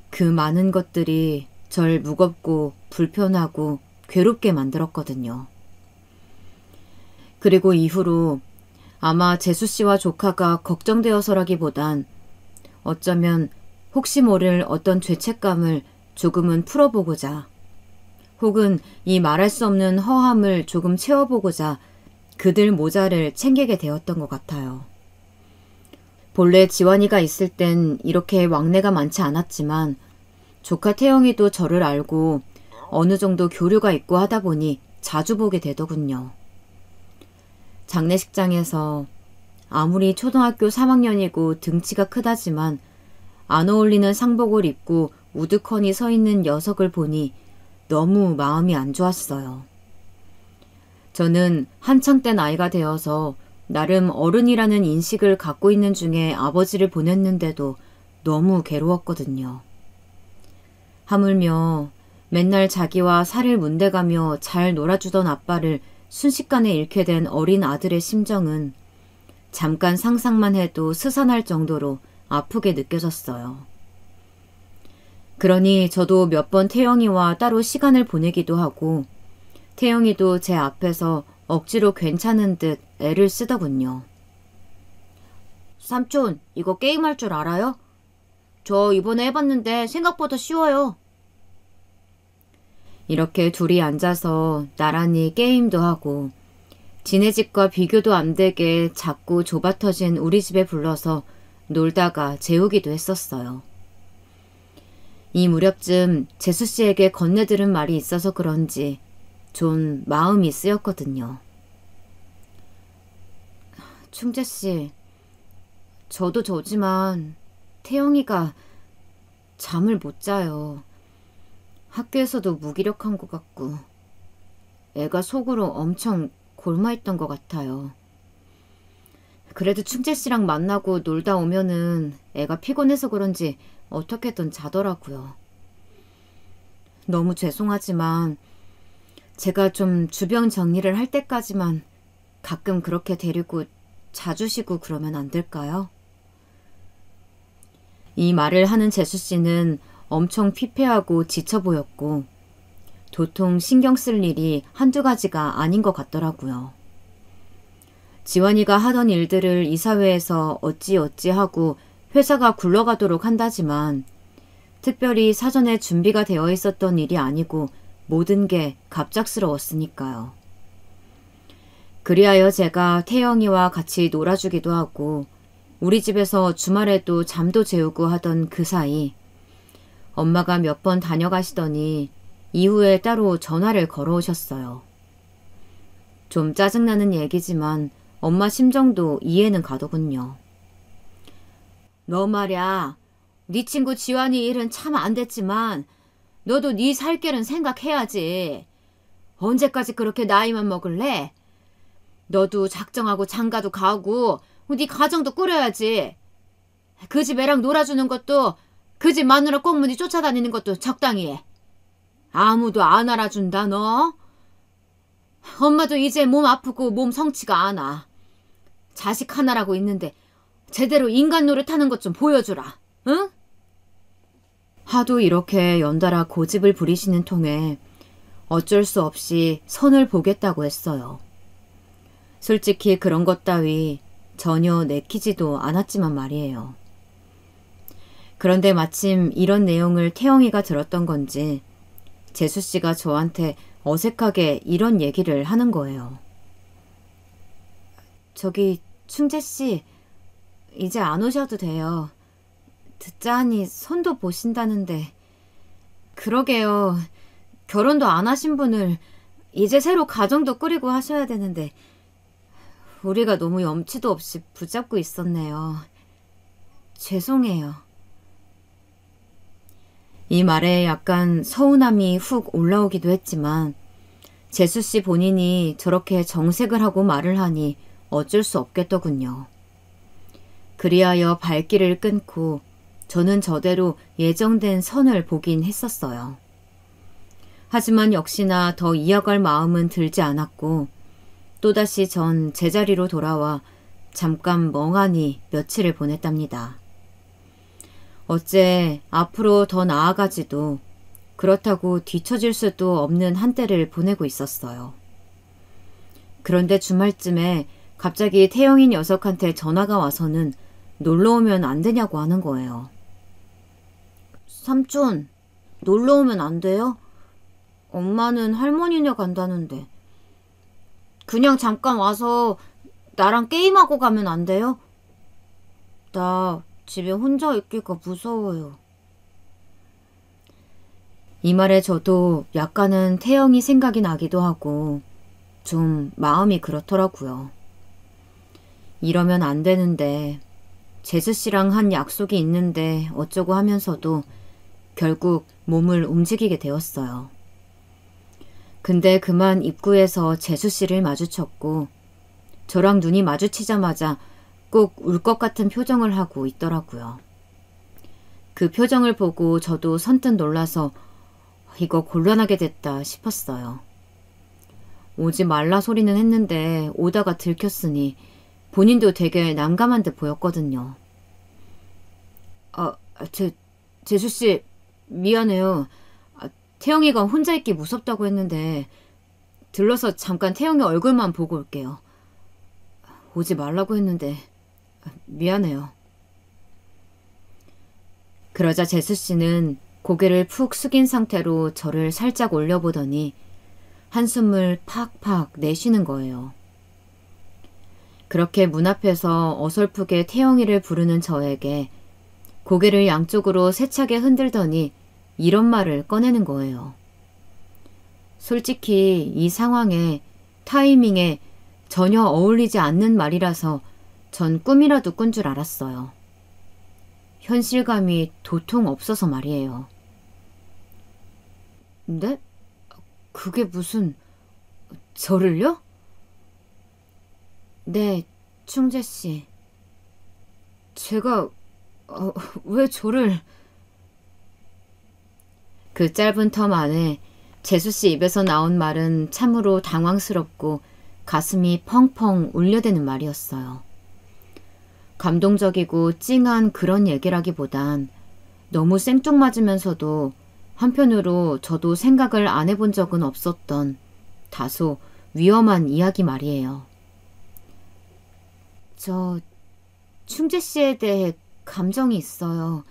그 많은 것들이 절 무겁고 불편하고 괴롭게 만들었거든요. 그리고 이후로 아마 재수 씨와 조카가 걱정되어서라기보단 어쩌면 혹시 모를 어떤 죄책감을 조금은 풀어보고자, 혹은 이 말할 수 없는 허함을 조금 채워보고자 그들 모자를 챙기게 되었던 것 같아요. 본래 지환이가 있을 땐 이렇게 왕래가 많지 않았지만 조카 태영이도 저를 알고 어느 정도 교류가 있고 하다 보니 자주 보게 되더군요. 장례식장에서 아무리 초등학교 3학년이고 등치가 크다지만 안 어울리는 상복을 입고 우두커니 서 있는 녀석을 보니 너무 마음이 안 좋았어요. 저는 한창 때 나이가 되어서 나름 어른이라는 인식을 갖고 있는 중에 아버지를 보냈는데도 너무 괴로웠거든요. 하물며 맨날 자기와 살을 문대가며 잘 놀아주던 아빠를 순식간에 잃게 된 어린 아들의 심정은 잠깐 상상만 해도 스산할 정도로 아프게 느껴졌어요. 그러니 저도 몇 번 태영이와 따로 시간을 보내기도 하고 태영이도 제 앞에서 억지로 괜찮은 듯 애를 쓰더군요. 삼촌, 이거 게임할 줄 알아요? 저 이번에 해봤는데 생각보다 쉬워요. 이렇게 둘이 앉아서 나란히 게임도 하고 지네 집과 비교도 안 되게 작고 좁아터진 우리 집에 불러서 놀다가 재우기도 했었어요. 이 무렵쯤 재수 씨에게 건네들은 말이 있어서 그런지 좀 마음이 쓰였거든요. 충재 씨, 저도 저지만 태영이가 잠을 못 자요. 학교에서도 무기력한 것 같고 애가 속으로 엄청 골마있던 것 같아요. 그래도 충재 씨랑 만나고 놀다 오면은 애가 피곤해서 그런지 어떻게든 자더라고요. 너무 죄송하지만 제가 좀 주변 정리를 할 때까지만 가끔 그렇게 데리고 자주 쉬고 그러면 안 될까요? 이 말을 하는 재수 씨는 엄청 피폐하고 지쳐 보였고 도통 신경 쓸 일이 한두 가지가 아닌 것 같더라고요. 지원이가 하던 일들을 이사회에서 어찌어찌 하고 회사가 굴러가도록 한다지만 특별히 사전에 준비가 되어 있었던 일이 아니고 모든 게 갑작스러웠으니까요. 그리하여 제가 태영이와 같이 놀아주기도 하고 우리 집에서 주말에도 잠도 재우고 하던 그 사이 엄마가 몇 번 다녀가시더니 이후에 따로 전화를 걸어오셨어요. 좀 짜증나는 얘기지만 엄마 심정도 이해는 가더군요. 너 말야, 네 친구 지환이 일은 참 안 됐지만 너도 네 살 길은 생각해야지. 언제까지 그렇게 나이만 먹을래? 너도 작정하고 장가도 가고 네 가정도 꾸려야지. 그 집 애랑 놀아주는 것도 그 집 마누라 꽁무니 쫓아다니는 것도 적당히 해. 아무도 안 알아준다 너. 엄마도 이제 몸 아프고 몸 성치가 않아. 자식 하나라고 있는데 제대로 인간 노릇하는 것 좀 보여주라. 응? 하도 이렇게 연달아 고집을 부리시는 통에 어쩔 수 없이 선을 보겠다고 했어요. 솔직히 그런 것 따위 전혀 내키지도 않았지만 말이에요. 그런데 마침 이런 내용을 태영이가 들었던 건지 재수 씨가 저한테 어색하게 이런 얘기를 하는 거예요. 저기 충재 씨, 이제 안 오셔도 돼요. 듣자 하니 손도 보신다는데. 그러게요. 결혼도 안 하신 분을 이제 새로 가정도 꾸리고 하셔야 되는데 우리가 너무 염치도 없이 붙잡고 있었네요. 죄송해요. 이 말에 약간 서운함이 훅 올라오기도 했지만 재수 씨 본인이 저렇게 정색을 하고 말을 하니 어쩔 수 없겠더군요. 그리하여 발길을 끊고 저는 저대로 예정된 선을 보긴 했었어요. 하지만 역시나 더 이어갈 마음은 들지 않았고 또다시 전 제자리로 돌아와 잠깐 멍하니 며칠을 보냈답니다. 어째 앞으로 더 나아가지도 그렇다고 뒤처질 수도 없는 한때를 보내고 있었어요. 그런데 주말쯤에 갑자기 태영이 녀석한테 전화가 와서는 놀러 오면 안 되냐고 하는 거예요. 삼촌, 놀러 오면 안 돼요? 엄마는 할머니네 간다는데. 그냥 잠깐 와서 나랑 게임하고 가면 안 돼요? 나 집에 혼자 있기가 무서워요. 이 말에 저도 약간은 태영이 생각이 나기도 하고 좀 마음이 그렇더라고요. 이러면 안 되는데 재수 씨랑 한 약속이 있는데 어쩌고 하면서도 결국 몸을 움직이게 되었어요. 근데 그만 입구에서 재수 씨를 마주쳤고 저랑 눈이 마주치자마자 꼭 울 것 같은 표정을 하고 있더라고요. 그 표정을 보고 저도 선뜻 놀라서 이거 곤란하게 됐다 싶었어요. 오지 말라 소리는 했는데 오다가 들켰으니 본인도 되게 난감한 듯 보였거든요. 재수씨 미안해요. 태영이가 혼자 있기 무섭다고 했는데 들러서 잠깐 태영이 얼굴만 보고 올게요. 오지 말라고 했는데 미안해요. 그러자 재수씨는 고개를 푹 숙인 상태로 저를 살짝 올려보더니 한숨을 팍팍 내쉬는 거예요. 그렇게 문 앞에서 어설프게 태영이를 부르는 저에게 고개를 양쪽으로 세차게 흔들더니 이런 말을 꺼내는 거예요. 솔직히 이 상황에 타이밍에 전혀 어울리지 않는 말이라서 전 꿈이라도 꾼 줄 알았어요. 현실감이 도통 없어서 말이에요. 네? 그게 무슨... 저를요? 네, 충재씨. 제가... 왜 저를... 그 짧은 텀 안에 재수씨 입에서 나온 말은 참으로 당황스럽고 가슴이 펑펑 울려대는 말이었어요. 감동적이고 찡한 그런 얘기라기보단 너무 생뚱맞으면서도 한편으로 저도 생각을 안 해본 적은 없었던 다소 위험한 이야기 말이에요. 저 충재씨에 대해 감정이 있어요.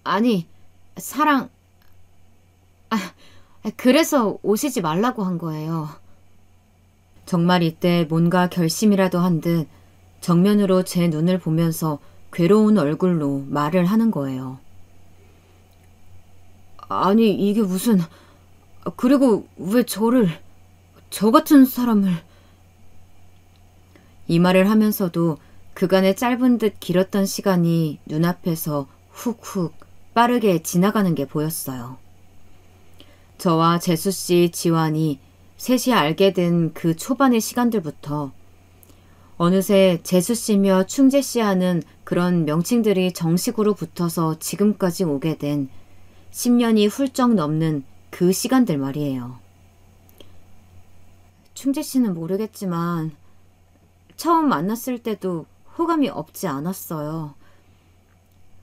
아니 사랑... 그래서 오시지 말라고 한 거예요. 정말 이때 뭔가 결심이라도 한 듯 정면으로 제 눈을 보면서 괴로운 얼굴로 말을 하는 거예요. 아니 이게 무슨... 그리고 왜 저 같은 사람을... 이 말을 하면서도 그간의 짧은 듯 길었던 시간이 눈앞에서 훅훅 빠르게 지나가는 게 보였어요. 저와 재수씨, 지환이 셋이 알게 된 그 초반의 시간들부터 어느새 재수씨며 충재씨 하는 그런 명칭들이 정식으로 붙어서 지금까지 오게 된 10년이 훌쩍 넘는 그 시간들 말이에요. 충재씨는 모르겠지만 처음 만났을 때도 호감이 없지 않았어요.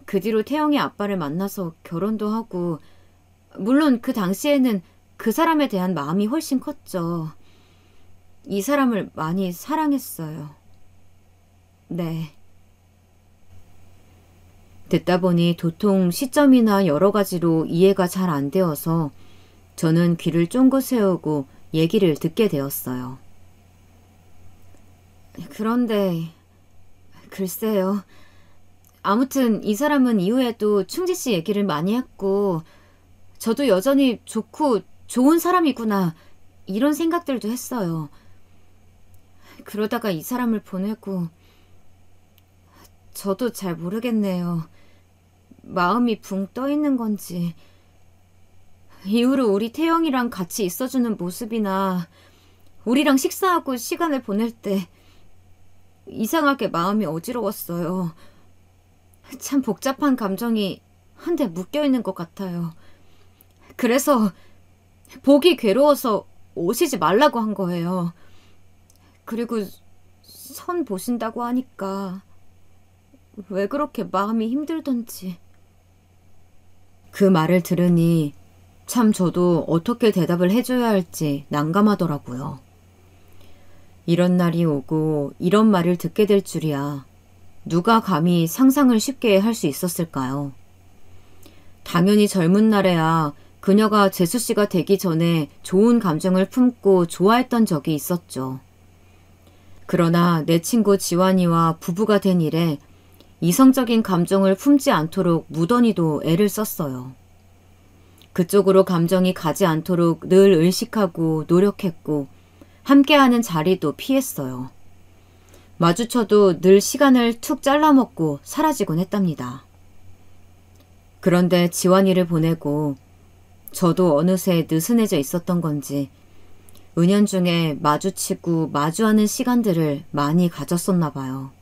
그 뒤로 태영이 아빠를 만나서 결혼도 하고 물론 그 당시에는 그 사람에 대한 마음이 훨씬 컸죠. 이 사람을 많이 사랑했어요. 네. 듣다 보니 도통 시점이나 여러 가지로 이해가 잘 안 되어서 저는 귀를 쫑긋 세우고 얘기를 듣게 되었어요. 그런데 글쎄요. 아무튼 이 사람은 이후에도 충지씨 얘기를 많이 했고 저도 여전히 좋고 좋은 사람이구나 이런 생각들도 했어요. 그러다가 이 사람을 보내고 저도 잘 모르겠네요. 마음이 붕 떠있는 건지 이후로 우리 태영이랑 같이 있어주는 모습이나 우리랑 식사하고 시간을 보낼 때 이상하게 마음이 어지러웠어요. 참 복잡한 감정이 한데 묶여있는 것 같아요. 그래서 보기 괴로워서 오시지 말라고 한 거예요. 그리고 선 보신다고 하니까 왜 그렇게 마음이 힘들던지. 그 말을 들으니 참 저도 어떻게 대답을 해줘야 할지 난감하더라고요. 이런 날이 오고 이런 말을 듣게 될 줄이야 누가 감히 상상을 쉽게 할 수 있었을까요? 당연히 젊은 날에야 그녀가 재수씨가 되기 전에 좋은 감정을 품고 좋아했던 적이 있었죠. 그러나 내 친구 지환이와 부부가 된 이래 이성적인 감정을 품지 않도록 무던히도 애를 썼어요. 그쪽으로 감정이 가지 않도록 늘 의식하고 노력했고 함께하는 자리도 피했어요. 마주쳐도 늘 시간을 툭 잘라먹고 사라지곤 했답니다. 그런데 지환이를 보내고 저도 어느새 느슨해져 있었던 건지 은연중에 마주치고 마주하는 시간들을 많이 가졌었나 봐요.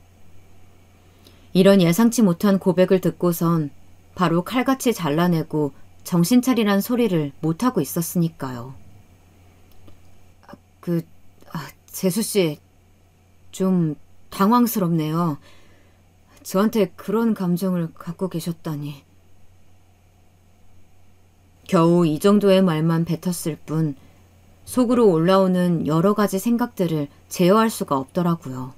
이런 예상치 못한 고백을 듣고선 바로 칼같이 잘라내고 정신 차리란 소리를 못하고 있었으니까요. 재수씨, 좀 당황스럽네요. 저한테 그런 감정을 갖고 계셨다니. 겨우 이 정도의 말만 뱉었을 뿐 속으로 올라오는 여러 가지 생각들을 제어할 수가 없더라고요.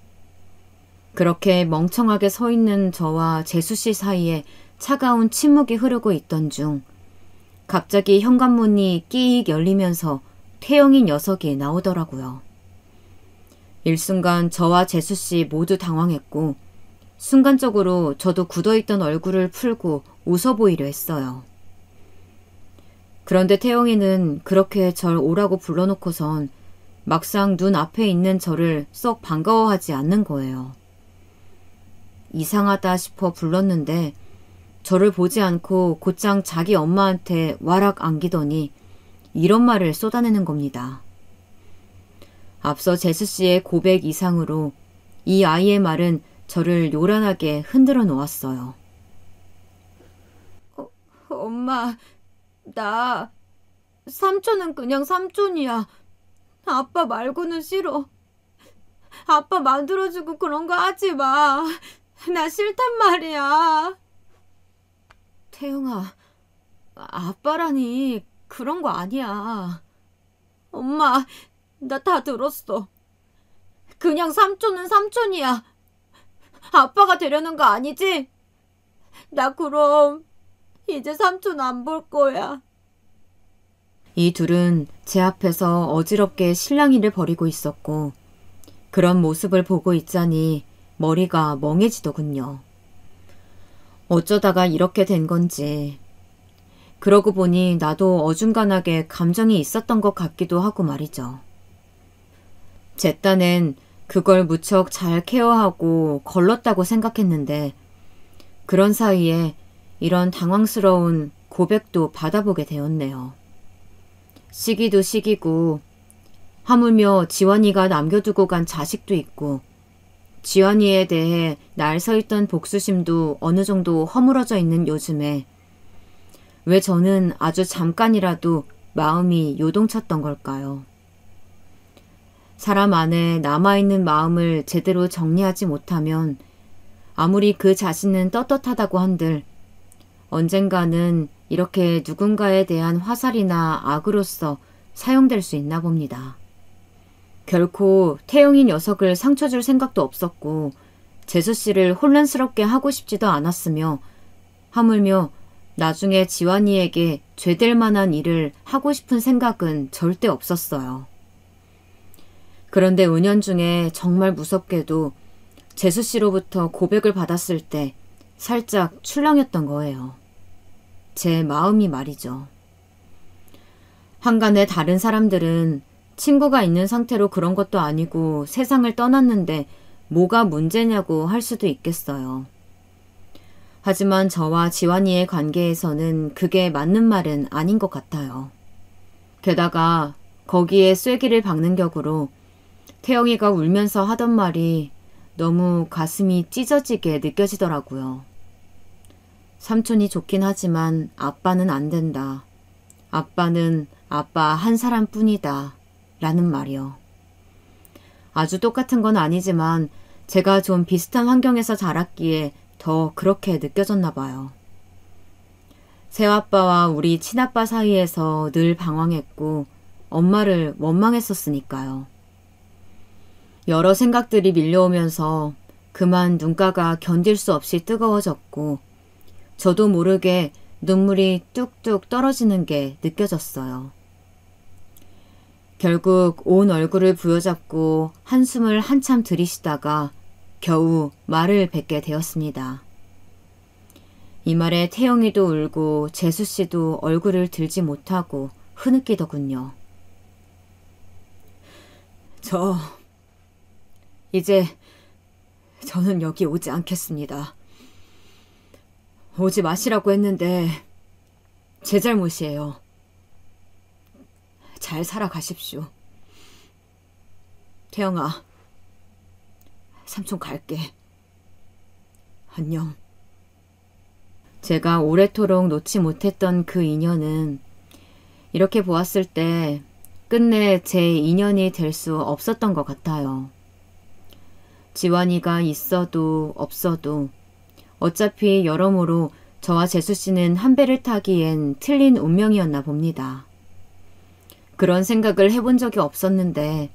그렇게 멍청하게 서 있는 저와 재수씨 사이에 차가운 침묵이 흐르고 있던 중 갑자기 현관문이 끼익 열리면서 태영이 녀석이 나오더라고요. 일순간 저와 재수씨 모두 당황했고 순간적으로 저도 굳어있던 얼굴을 풀고 웃어 보이려 했어요. 그런데 태영이는 그렇게 절 오라고 불러놓고선 막상 눈 앞에 있는 저를 썩 반가워하지 않는 거예요. 이상하다 싶어 불렀는데 저를 보지 않고 곧장 자기 엄마한테 와락 안기더니 이런 말을 쏟아내는 겁니다. 앞서 재수씨의 고백 이상으로 이 아이의 말은 저를 요란하게 흔들어 놓았어요. 엄마, 나 삼촌은 그냥 삼촌이야. 아빠 말고는 싫어. 아빠 만들어주고 그런 거 하지 마. 나 싫단 말이야. 태영아, 아빠라니 그런 거 아니야. 엄마, 나 다 들었어. 그냥 삼촌은 삼촌이야. 아빠가 되려는 거 아니지? 나 그럼 이제 삼촌 안 볼 거야. 이 둘은 제 앞에서 어지럽게 실랑이를 벌이고 있었고 그런 모습을 보고 있자니 머리가 멍해지더군요. 어쩌다가 이렇게 된 건지. 그러고 보니 나도 어중간하게 감정이 있었던 것 같기도 하고 말이죠. 제 딴엔 그걸 무척 잘 케어하고 걸렀다고 생각했는데 그런 사이에 이런 당황스러운 고백도 받아보게 되었네요. 시기도 시기고 하물며 지환이가 남겨두고 간 자식도 있고 지환이에 대해 날 서 있던 복수심도 어느 정도 허물어져 있는 요즘에 왜 저는 아주 잠깐이라도 마음이 요동쳤던 걸까요? 사람 안에 남아있는 마음을 제대로 정리하지 못하면 아무리 그 자신은 떳떳하다고 한들 언젠가는 이렇게 누군가에 대한 화살이나 악으로서 사용될 수 있나 봅니다. 결코 태영이 녀석을 상처 줄 생각도 없었고 재수씨를 혼란스럽게 하고 싶지도 않았으며 하물며 나중에 지환이에게 죄될 만한 일을 하고 싶은 생각은 절대 없었어요. 그런데 은연중에 정말 무섭게도 재수씨로부터 고백을 받았을 때 살짝 출렁였던 거예요. 제 마음이 말이죠. 한간에 다른 사람들은 친구가 있는 상태로 그런 것도 아니고 세상을 떠났는데 뭐가 문제냐고 할 수도 있겠어요. 하지만 저와 지환이의 관계에서는 그게 맞는 말은 아닌 것 같아요. 게다가 거기에 쐐기를 박는 격으로 태영이가 울면서 하던 말이 너무 가슴이 찢어지게 느껴지더라고요. 삼촌이 좋긴 하지만 아빠는 안 된다. 아빠는 아빠 한 사람뿐이다. 라는 말이요. 아주 똑같은 건 아니지만 제가 좀 비슷한 환경에서 자랐기에 더 그렇게 느껴졌나 봐요. 새아빠와 우리 친아빠 사이에서 늘 방황했고 엄마를 원망했었으니까요. 여러 생각들이 밀려오면서 그만 눈가가 견딜 수 없이 뜨거워졌고 저도 모르게 눈물이 뚝뚝 떨어지는 게 느껴졌어요. 결국 온 얼굴을 부여잡고 한숨을 한참 들이쉬다가 겨우 말을 뱉게 되었습니다. 이 말에 태영이도 울고 재수씨도 얼굴을 들지 못하고 흐느끼더군요. 이제 저는 여기 오지 않겠습니다. 오지 마시라고 했는데 제 잘못이에요. 잘 살아가십시오. 태영아, 삼촌 갈게. 안녕. 제가 오래도록 놓지 못했던 그 인연은 이렇게 보았을 때 끝내 제 인연이 될 수 없었던 것 같아요. 지환이가 있어도 없어도 어차피 여러모로 저와 재수씨는 한 배를 타기엔 틀린 운명이었나 봅니다. 그런 생각을 해본 적이 없었는데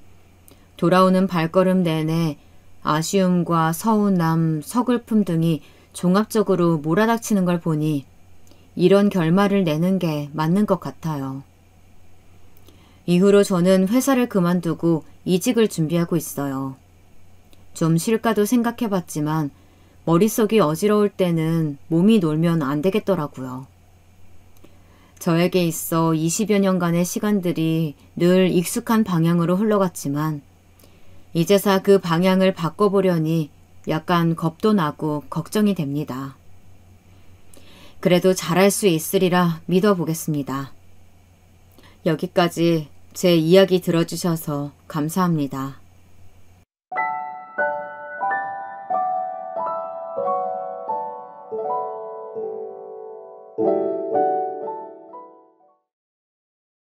돌아오는 발걸음 내내 아쉬움과 서운함, 서글픔 등이 종합적으로 몰아닥치는 걸 보니 이런 결말을 내는 게 맞는 것 같아요. 이후로 저는 회사를 그만두고 이직을 준비하고 있어요. 좀 쉴까도 생각해봤지만 머릿속이 어지러울 때는 몸이 놀면 안 되겠더라고요. 저에게 있어 20여 년간의 시간들이 늘 익숙한 방향으로 흘러갔지만 이제서 그 방향을 바꿔보려니 약간 겁도 나고 걱정이 됩니다. 그래도 잘할 수 있으리라 믿어보겠습니다. 여기까지 제 이야기 들어주셔서 감사합니다.